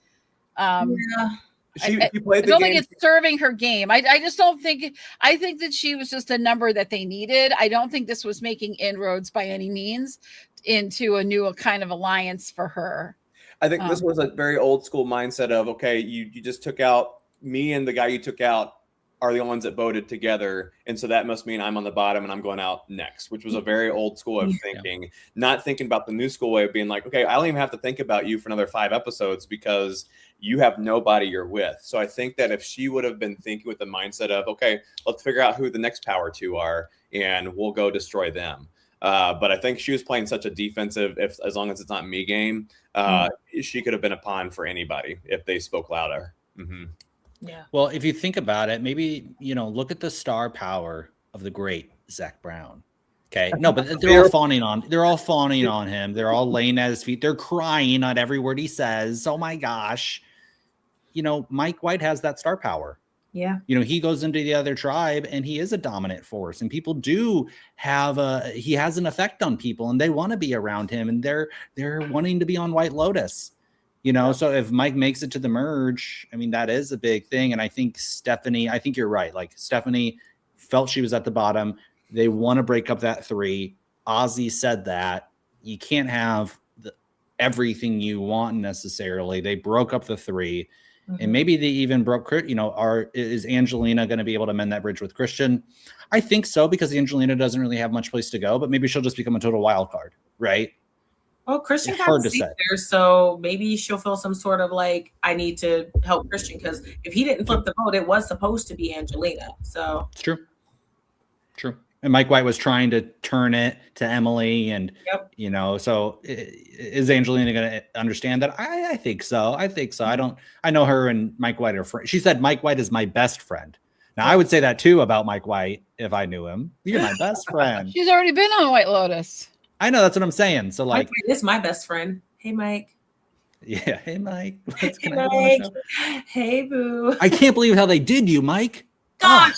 She played the I don't game. think it's serving her game. I just don't think. I think that she was just a number that they needed. I don't think this was making inroads by any means into a new kind of alliance for her. I think this was a very old school mindset of, okay, you just took out me and the guy you took out are the only ones that voted together, and so that must mean I'm on the bottom and I'm going out next, which was a very old school way of thinking, not thinking about the new school way of being like, okay, I don't even have to think about you for another 5 episodes because you have nobody you're with. So I think that if she would have been thinking with the mindset of, okay, let's figure out who the next power 2 are and we'll go destroy them. But I think she was playing such a defensive, as long as it's not me game, she could have been a pawn for anybody if they spoke louder. Mm-hmm. Yeah. Well, if you think about it, maybe, look at the star power of the great Zach Brown. Okay. No, but they're all fawning on him. They're all laying at his feet. They're crying on every word he says. Oh my gosh. Mike White has that star power. Yeah. He goes into the other tribe and he is a dominant force, and people do he has an effect on people, and they want to be around him, and they're wanting to be on White Lotus. So if Mike makes it to the merge, I mean, that is a big thing. And I think you're right. Like, Stephanie felt she was at the bottom. They want to break up that 3. Ozzy said that you can't have everything you want necessarily. They broke up the 3, and maybe they even broke, is Angelina going to be able to mend that bridge with Christian? I think so, because Angelina doesn't really have much place to go, but maybe she'll just become a total wild card, right? Well, Christian It's hard to got say there, so maybe she'll feel some sort of like, I need to help Christian, because if he didn't flip the vote, it was supposed to be Angelina. So it's true. And Mike White was trying to turn it to Emily, and so is Angelina going to understand that? I think so. I know her and Mike White are friends. She said Mike White is my best friend. Now, I would say that too about Mike White if I knew him. You're my best friend. She's already been on White Lotus. I know, that's what I'm saying. So, like, Mike is my best friend. Hey, Mike. Yeah. Hey, Mike. Hey, Mike. Hey, boo. I can't believe how they did you, Mike. Gosh,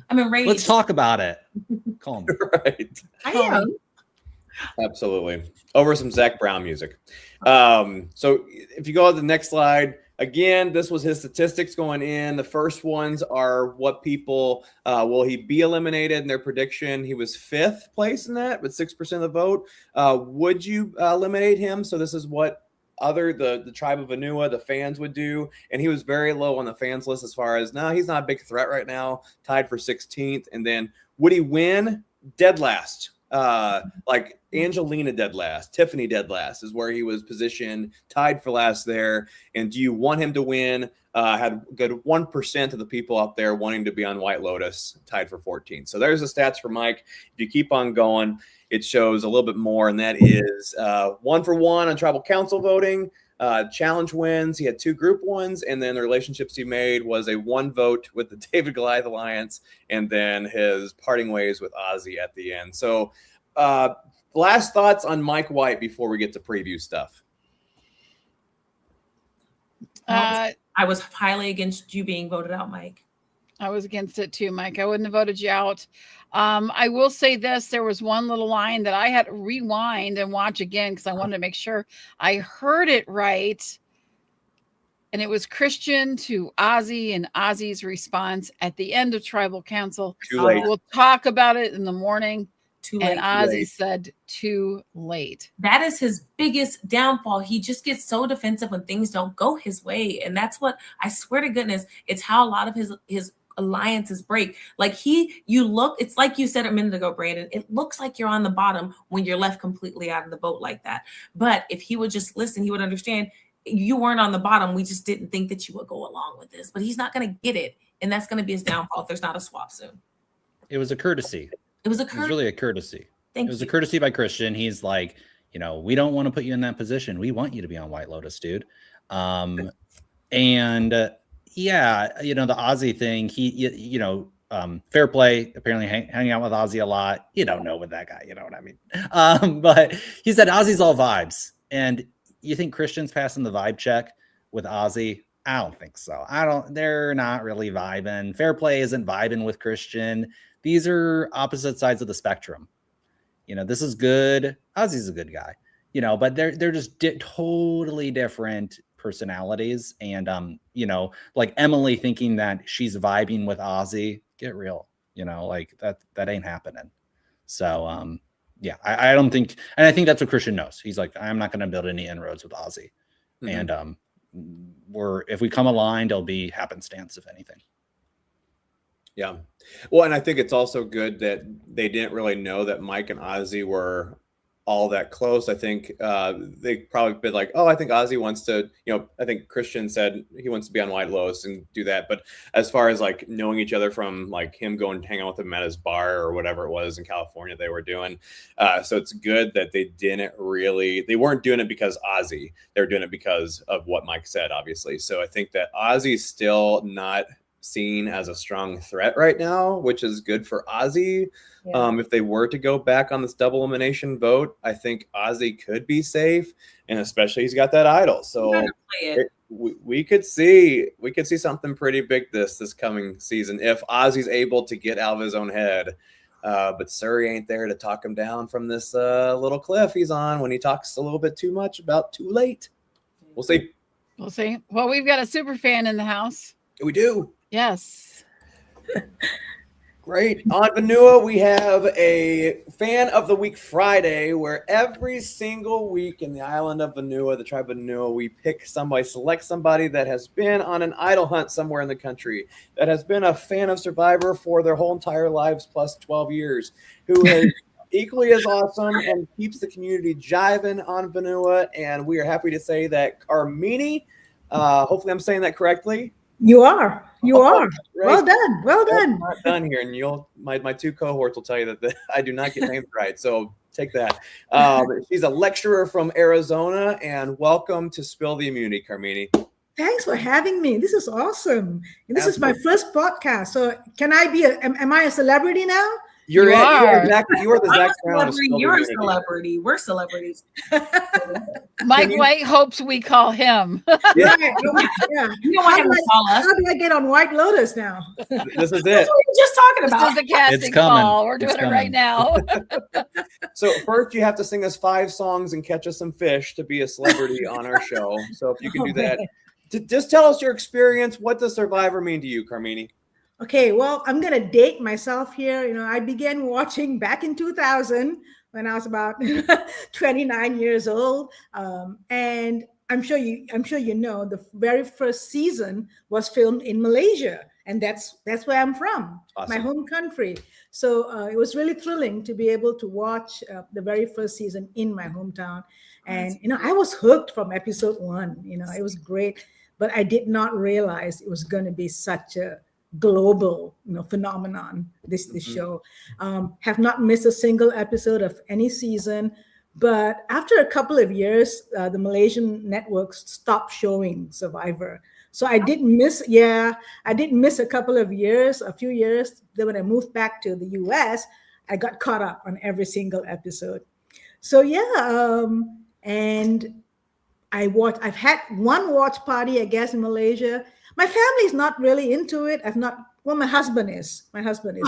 I'm enraged. Let's talk about it. Calm. Right. I am. Absolutely. Over some Zach Brown music. So if you go to the next slide, again, this was his statistics going in. The first ones are what people, will he be eliminated in their prediction? He was 5th place in that, with 6% of the vote. Would you eliminate him? So this is what the tribe of Anua, the fans would do. And he was very low on the fans list as far as, no, he's not a big threat right now, tied for 16th. And then would he win? Dead last. Like Angelina dead last, Tiffany dead last is where he was positioned, tied for last there. And do you want him to win? Had good 1% of the people out there wanting to be on White Lotus, tied for 14. So there's the stats for Mike. If you keep on going, it shows a little bit more, and that is 1 for 1 on tribal council voting. Challenge wins. He had 2 group ones, and then the relationships he made was a 1 vote with the David Goliath Alliance, and then his parting ways with Ozzy at the end. So last thoughts on Mike White before we get to preview stuff. I was highly against you being voted out, Mike. I was against it too, Mike. I wouldn't have voted you out. I will say this. There was one little line that I had to rewind and watch again because I wanted to make sure I heard it right. And it was Christian to Ozzy, and Ozzy's response at the end of Tribal Council. Too late. We'll talk about it in the morning. Too late. And Ozzy said, too late. That is his biggest downfall. He just gets so defensive when things don't go his way. And that's what, I swear to goodness, it's how a lot of his alliances break. Like it's like you said a minute ago, Brandon, it looks like you're on the bottom when you're left completely out of the boat like that. But if he would just listen, he would understand you weren't on the bottom. We just didn't think that you would go along with this, but he's not going to get it. And that's going to be his downfall if there's not a swap soon. It was a courtady. It was really a courtesy. It was a courtesy by Christian. He's like, we don't want to put you in that position. We want you to be on White Lotus, dude. The Ozzy thing, fair play, apparently hanging out with Ozzy a lot. You don't know with that guy, you know what I mean? But he said Ozzy's all vibes. And you think Christian's passing the vibe check with Ozzy? I don't think so. They're not really vibing. Fair play isn't vibing with Christian. These are opposite sides of the spectrum. This is good. Ozzy's a good guy, but they're just totally different personalities. And, like Emily thinking that she's vibing with Ozzy, get real, like that ain't happening. So, I don't think, and I think that's what Christian knows. He's like, I'm not going to build any inroads with Ozzy. Mm-hmm. And, if we come aligned, it'll be happenstance, if anything. Yeah. Well, and I think it's also good that they didn't really know that Mike and Ozzy were all that close. I think they probably been like, oh, I think Ozzy wants to, I think Christian said he wants to be on White Lotus and do that. But as far as like knowing each other from like him going to hang out with him at his bar or whatever it was in California they were doing. So it's good that they weren't doing it because Ozzy. They were doing it because of what Mike said, obviously. So I think that Ozzy's still not seen as a strong threat right now, which is good for Ozzy. Yeah. If they were to go back on this double elimination vote, I think Ozzy could be safe, and especially he's got that idol. So we could see something pretty big this coming season if Ozzy's able to get out of his own head. But Surrey ain't there to talk him down from this little cliff he's on when he talks a little bit too much about too late. We'll see. We'll see. Well, we've got a super fan in the house. We do. Yes. Great. On Vanua, we have a Fan of the Week Friday, where every single week in the island of Vanua, the tribe of Vanua, we select somebody that has been on an idol hunt somewhere in the country, that has been a fan of Survivor for their whole entire lives plus 12 years, who is equally as awesome and keeps the community jiving on Vanua. And we are happy to say that Carmini, hopefully I'm saying that correctly. You are. Right. Well done. I'm not done here, and my two cohorts will tell you that I do not get names right. So take that. She's a lecturer from Arizona, and welcome to Spill the Immunity, Carmini. Thanks for having me. This is awesome. And this is my first podcast. So can I be am I a celebrity now? You are the Zach Brown. You're a celebrity. We're celebrities. Mike White hopes we call him. Yeah. You don't want him to call us. How do I get on White Lotus now? This is it. That's what we were just talking about. This is the casting call. We're doing it right now. So first you have to sing us 5 songs and catch us some fish to be a celebrity on our show. So if you can do that. Just tell us your experience. What does Survivor mean to you, Carmini? Okay, well, I'm going to date myself here. I began watching back in 2000 when I was about 29 years old. And I'm sure you know the very first season was filmed in Malaysia. And that's where I'm from, awesome. My home country. So it was really thrilling to be able to watch the very first season in my hometown. And, I was hooked from episode 1. It was great. But I did not realize it was going to be such a global phenomenon, this show. Have not missed a single episode of any season, but after a couple of years the Malaysian networks stopped showing Survivor, so I did miss a couple of years, a few years. Then when I moved back to the US, I got caught up on every single episode. So and I've had one watch party, I guess, in Malaysia. My family is not really into it. My husband is. My husband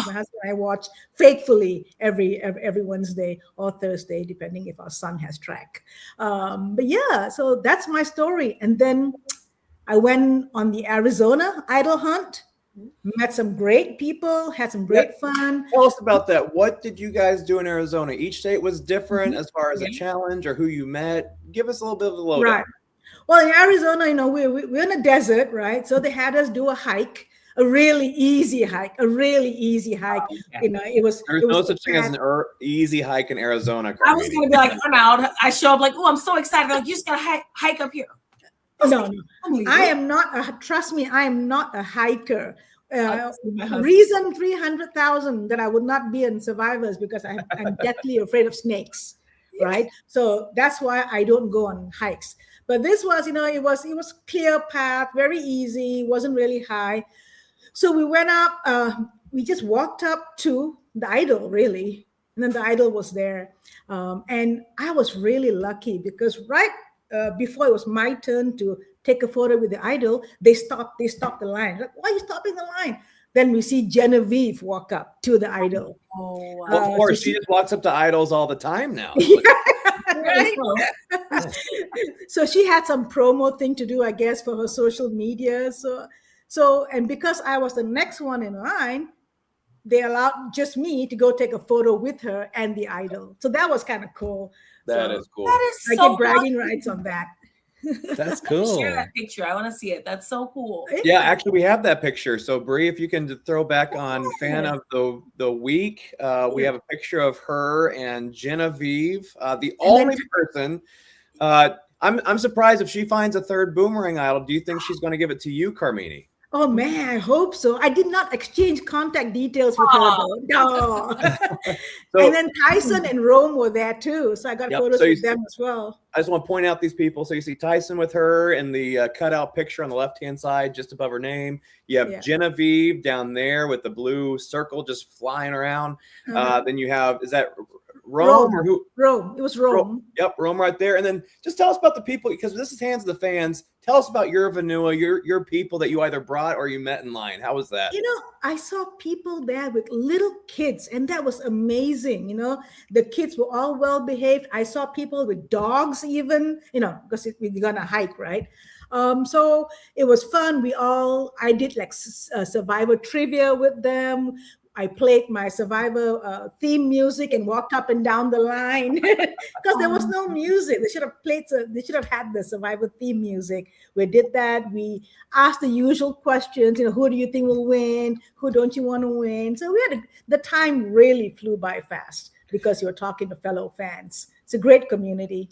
I watch faithfully every Wednesday or Thursday, depending if our son has track. So that's my story. And then I went on the Arizona idol hunt, met some great people, had some great fun. Tell us about that. What did you guys do in Arizona? Each state was different as far as a challenge or who you met. Give us a little bit of the lowdown. Right. Well, in Arizona, we're in a desert, right? So they had us do a really easy hike. It was. There's no such thing as an easy hike in Arizona. I was going to be like, I'm out. I show up like, oh, I'm so excited. Like, you just got to hike up here. No. I am not. Trust me, I am not a hiker. Reason 300,000 that I would not be in Survivors because I'm deathly afraid of snakes, right? So that's why I don't go on hikes. But this was, it was clear path, very easy, wasn't really high. So we went up, we just walked up to the idol, really. And then the idol was there. And I was really lucky because right before it was my turn to take a photo with the idol, they stopped the line. Like, why are you stopping the line? Then we see Genevieve walk up to the idol. Oh, wow. Well, of course, she just walks up to idols all the time now. Right? So she had some promo thing to do, I guess, for her social media. So and because I was the next one in line, they allowed just me to go take a photo with her and the idol. So that was kind of cool. That is cool. That is I get bragging rights on that. That's cool. Share that picture. I want to see it. That's so cool. Yeah, actually, we have that picture. So, Bree, if you can throw back on fan of the week, we have a picture of her and Genevieve, the only person. I'm surprised if she finds a third boomerang idol. Do you think she's going to give it to you, Carmini? Oh man, I hope so. I did not exchange contact details with her though. No. And then Tyson and Rome were there too, so I got photos with them as well. I just want to point out these people. So you see Tyson with her in the cutout picture on the left-hand side, just above her name. You have Genevieve down there with the blue circle just flying around. Then you have, is that Rome or who? Rome. It was Rome. Yep, Rome right there. And then just tell us about the people, because this is Hands of the Fans. Tell us about your Vanua, your people that you either brought or you met in line. How was that? You know, I saw people there with little kids, and that was amazing. You know, the kids were all well behaved. I saw people with dogs, even, you know, because we're gonna hike, right? So it was fun. I did like survivor trivia with them. I played my Survivor theme music and walked up and down the line because there was no music. They should have had the Survivor theme music. We did that. We asked the usual questions. You know, who do you think will win? Who don't you want to win? So the time really flew by fast because you were talking to fellow fans. It's a great community.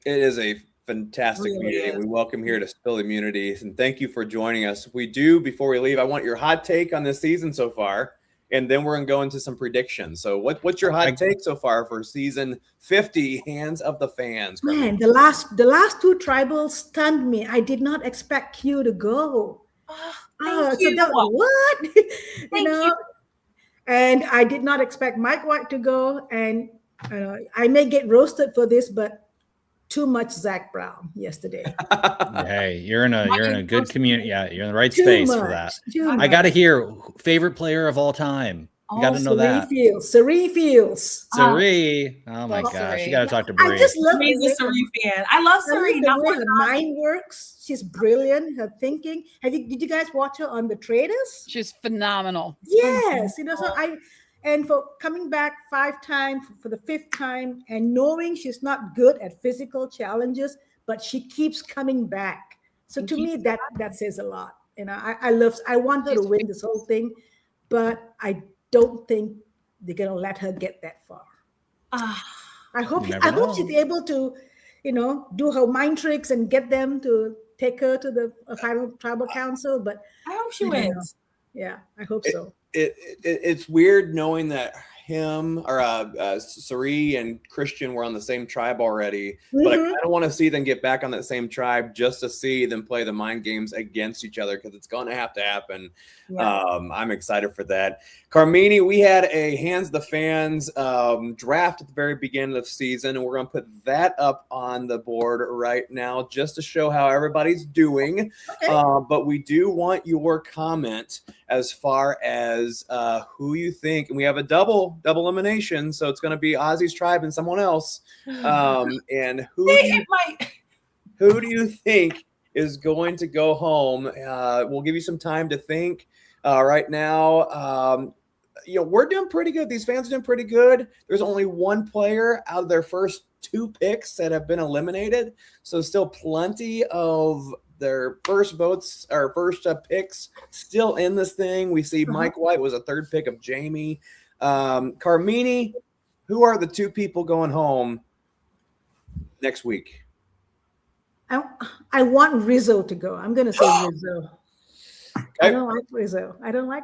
It is a fantastic community. We welcome here to Spill Immunities, and thank you for joining us. We do, before we leave, I want your hot take on this season so far. And then we're going to go into some predictions. So what's your hot take so far for season 50, Hands of the Fans? Man, the last two tribals stunned me. I did not expect Q to go. Thank you. So what? You. And I did not expect Mike White to go. And I may get roasted for this, but too much Zach Brown yesterday. Hey, you're in a good community. Yeah, you're in the right space for that. I got to hear favorite player of all time. You got to know that. Sari Fields. Sari. Oh my gosh, you got to talk to Bree. I just love the Sari fan. I love Sari. The way her mind works. She's brilliant. Her thinking. Did you guys watch her on The Traders? She's phenomenal. Yes, and for coming back 5 times, for the 5th time, and knowing she's not good at physical challenges, but she keeps coming back. So to me, that says a lot. You know, I want her to win this whole thing, but I don't think they're gonna let her get that far. I hope she's able to, do her mind tricks and get them to take her to the final tribal council. But I hope she wins. Yeah, I hope so. It's weird knowing that him or Sari and Christian were on the same tribe already, but I kind of want to see them get back on that same tribe just to see them play the mind games against each other, because it's going to have to happen. Yeah. I'm excited for that. Carmini, we had a Hands of the Fans draft at the very beginning of the season, and we're going to put that up on the board right now just to show how everybody's doing. Okay. But we do want your comment as far as who you think, and we have a double elimination, so it's going to be Ozzy's tribe and someone else. And who do you think is going to go home? We'll give you some time to think. Right now, we're doing pretty good. These fans are doing pretty good. There's only one player out of their first 2 picks that have been eliminated, so still plenty of their first votes or first picks still in this thing. We see Mike White was a 3rd pick of Jamie. Carmini, who are the 2 people going home next week? I want Rizzo to go. I'm going to say Rizzo. Okay. I don't like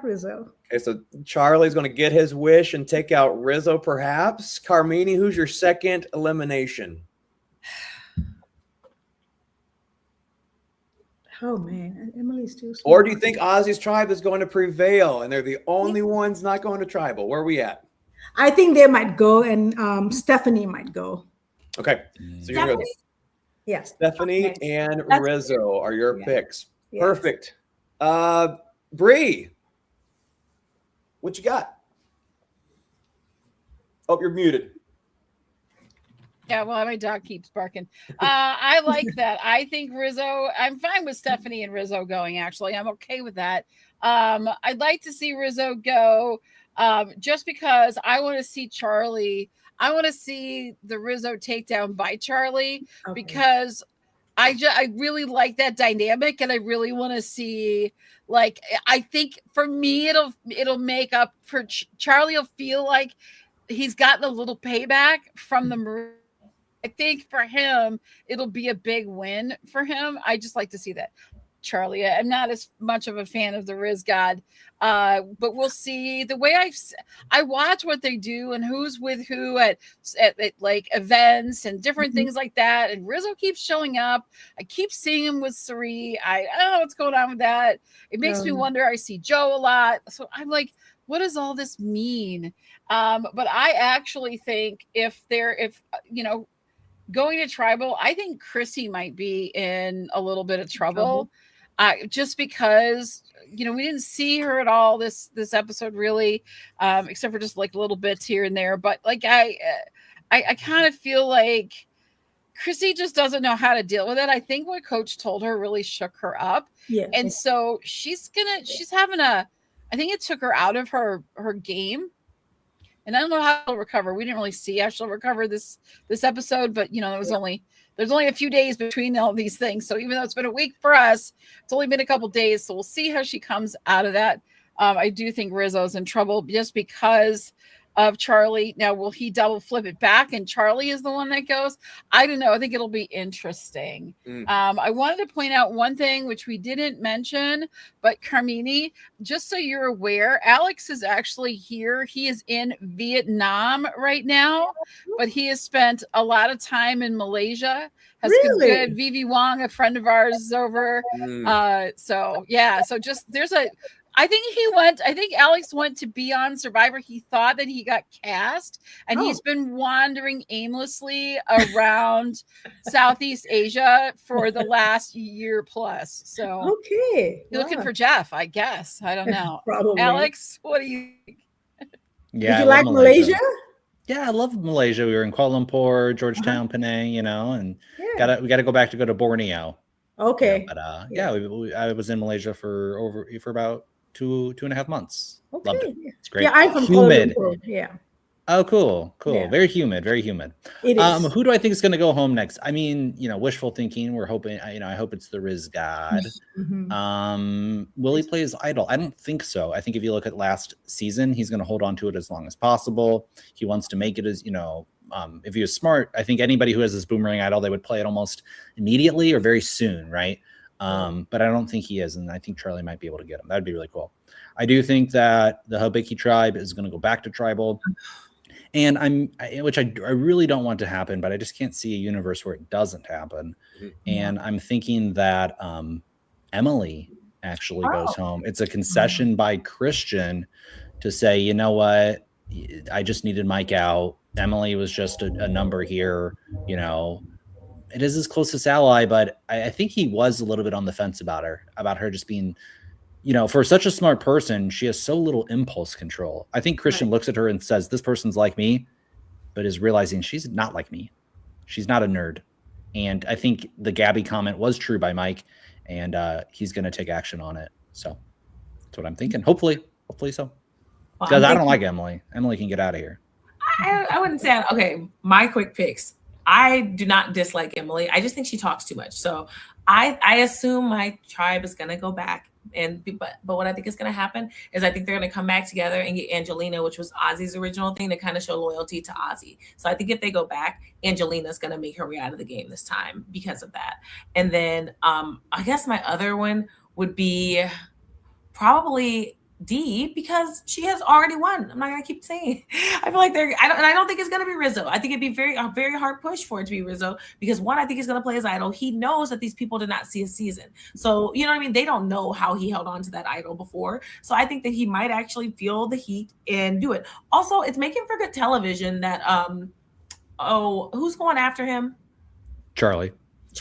Rizzo. Okay, so Charlie's going to get his wish and take out Rizzo, perhaps. Carmini, who's your 2nd elimination? Oh man, Emily's too smart. Or do you think Ozzy's tribe is going to prevail and they're the only ones not going to tribal? Where are we at? I think they might go, and Stephanie might go. Okay, so you're good. Yes, Stephanie and Rizzo are your picks. Yes. Perfect. Bree, what you got? Oh, you're muted. Yeah, well, my dog keeps barking. I like that. I think Rizzo, I'm fine with Stephanie and Rizzo going, actually. I'm okay with that. I'd like to see Rizzo go just because I want to see Charlie. I want to see the Rizzo takedown by Charlie because I really like that dynamic, and I really want to see, like, I think for me it'll make up for Charlie. Will feel like he's gotten a little payback from the Marine. I think for him it'll be a big win for him. I just like to see that. Charlie, I'm not as much of a fan of the Riz God, but we'll see. The way I watch what they do and who's with who at like events and different things like that. And Rizzo keeps showing up. I keep seeing him with Sari. I don't know what's going on with that. It makes me wonder. I see Joe a lot, so I'm like, what does all this mean? But I actually think if going to tribal, I think Chrissy might be in a little bit of trouble. Just because we didn't see her at all this episode really, except for just like little bits here and there. But like I kind of feel like Chrissy just doesn't know how to deal with it. I think what Coach told her really shook her up, and so she's having I think it took her out of her game. And I don't know how she'll recover. We didn't really see how she'll recover this episode, but there's only a few days between all these things. So even though it's been a week for us, it's only been a couple days. So we'll see how she comes out of that. I do think Rizzo's in trouble just because of Charlie. Now, will he double flip it back and Charlie is the one that goes? I don't know. I think it'll be interesting. I wanted to point out one thing, which we didn't mention, but Carmini, just so you're aware, Alex is actually here. He is in Vietnam right now, but he has spent a lot of time in Malaysia. Good. Vivi Wong, a friend of ours, is over. So just I think Alex went to be on Survivor. He thought that he got cast, and he's been wandering aimlessly around Southeast Asia for the last year plus. So you're looking for Jeff, I guess. I don't know. Probably. Alex, what do you think? Yeah, did you like Malaysia? Yeah, I love Malaysia. We were in Kuala Lumpur, Georgetown, Penang, and we got to go back to Borneo. Okay. I was in Malaysia for about 2.5 months. Okay. Loved it. It's great. Yeah, I'm from humid. Kuala Lumpur. Yeah. Oh, cool. Yeah. Very humid. It is. Who do I think is going to go home next? I mean, wishful thinking. We're hoping. I hope it's the Riz God. Will he play his idol? I don't think so. I think if you look at last season, he's going to hold on to it as long as possible. He wants to make it as if he was smart, I think anybody who has this boomerang idol, they would play it almost immediately or very soon, right? But I don't think he is, and I think Charlie might be able to get him. That'd be really cool. I do think that the Habiki tribe is going to go back to tribal, and which I really don't want to happen, but I just can't see a universe where it doesn't happen. And I'm thinking that Emily actually goes home. It's a concession by Christian to say, you know what, I just needed Mike out. Emily was just a number here, It is his closest ally, but I think he was a little bit on the fence about her just being, for such a smart person, she has so little impulse control. I think Christian looks at her and says, this person's like me, but is realizing she's not like me. She's not a nerd. And I think the Gabby comment was true by Mike, and he's going to take action on it. So that's what I'm thinking. Hopefully so. Because I don't like Emily. Emily can get out of here. I wouldn't say, okay, my quick picks. I do not dislike Emily. I just think she talks too much. So I assume my tribe is going to go back. But what I think is going to happen is I think they're going to come back together and get Angelina, which was Ozzy's original thing, to kind of show loyalty to Ozzy. So I think if they go back, Angelina's going to make her way out of the game this time because of that. And then I guess my other one would be probably D, because she has already won. I'm not gonna keep saying. I feel like I don't think it's gonna be Rizzo. I think it'd be a very hard push for it to be Rizzo, because one, I think he's gonna play his idol. He knows that these people did not see a season, so you know what I mean. They don't know how he held on to that idol before, so I think that he might actually feel the heat and do it. Also, it's making for good television that who's going after him? Charlie.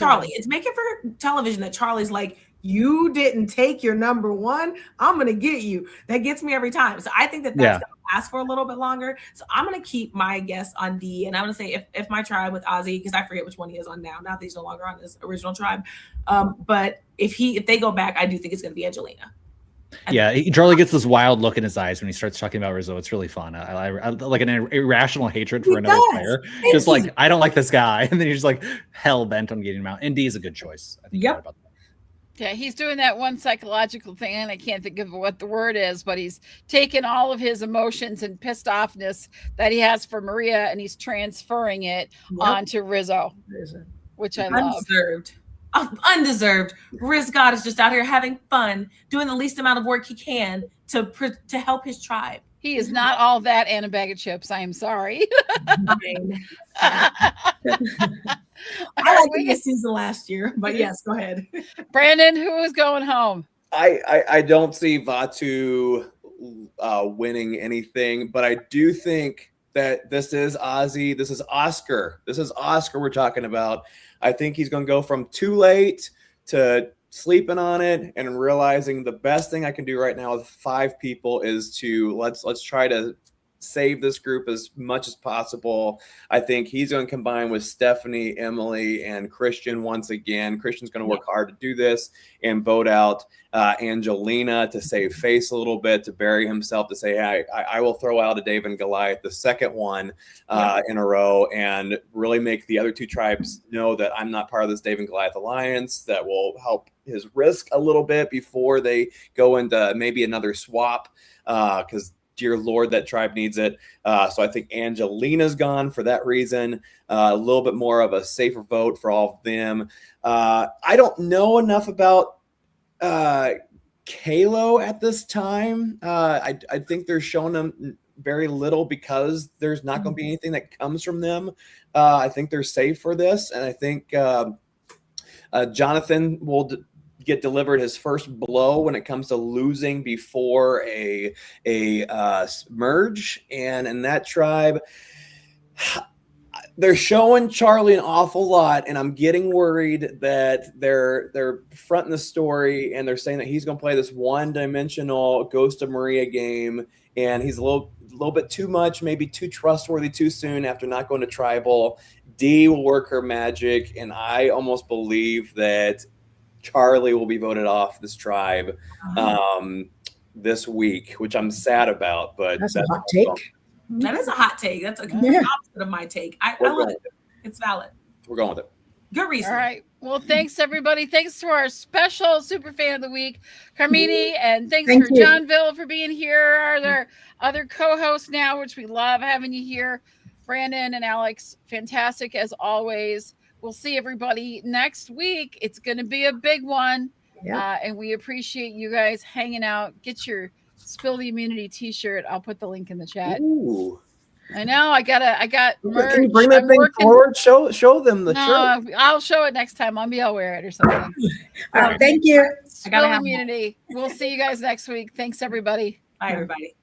It's making for television that Charlie's like, you didn't take your number one, I'm going to get you. That gets me every time. So I think that's going to last for a little bit longer. So I'm going to keep my guess on D. And I'm going to say if my tribe with Ozzy, because I forget which one he is on now that he's no longer on his original tribe. But if they go back, I do think it's going to be Angelina. Charlie gets this wild look in his eyes when he starts talking about Rizzo. It's really fun. I like an irrational hatred for another player. Just like, I don't like this guy. And then he's just like hell bent on getting him out. And D is a good choice. I think you're right about that. Yeah, he's doing that one psychological thing, and I can't think of what the word is, but he's taken all of his emotions and pissed offness that he has for Maria, and he's transferring it onto Rizzo, which I love. Undeserved. Riz God is just out here having fun, doing the least amount of work he can to help his tribe. He is not all that and a bag of chips. I am sorry. I like this season last year, but yes, go ahead. Brandon, who is going home? I don't see Vatu winning anything, but I do think that this is Ozzy. This is Oscar. This is Oscar we're talking about. I think he's going to go from too late to sleeping on it and realizing the best thing I can do right now with 5 people is to let's try to save this group as much as possible. I think he's going to combine with Stephanie, Emily, and Christian once again. Christian's going to work hard to do this and vote out Angelina to save face a little bit, to bury himself, to say, hey, I will throw out a David and Goliath, the second one in a row, and really make the other 2 tribes know that I'm not part of this David and Goliath alliance. That will help his risk a little bit before they go into maybe another swap, because dear Lord, that tribe needs it. So I think Angelina's gone for that reason. A little bit more of a safer vote for all of them. I don't know enough about Kalo at this time. I think they're showing them very little because there's not going to be anything that comes from them. I think they're safe for this. And I think Jonathan will get delivered his first blow when it comes to losing before a merge. And in that tribe, they're showing Charlie an awful lot, and I'm getting worried that they're fronting the story and they're saying that he's going to play this one-dimensional Ghost of Maria game, and he's a little bit too much, maybe too trustworthy too soon after not going to tribal. D will work her magic, and I almost believe that Charlie will be voted off this tribe this week, which I'm sad about. But that's a hot take. That is a hot take. That's a complete opposite of my take. I love it. It's valid. We're going with it. Good reason. All right. Well, thanks, everybody. Thanks to our special super fan of the week, Carmini, and thanks for Johnville for being here. Our other co-hosts now, which we love having you here. Brandon and Alex, fantastic as always. We'll see everybody next week. It's going to be a big one. Yeah. And we appreciate you guys hanging out. Get your Spill the Immunity t-shirt. I'll put the link in the chat. Ooh. I know. I got merch. Can you bring that thing forward? Show them the shirt. I'll show it next time. Maybe I'll wear it or something. Thank you. Spill the Immunity. We'll see you guys next week. Thanks, everybody. Bye, everybody.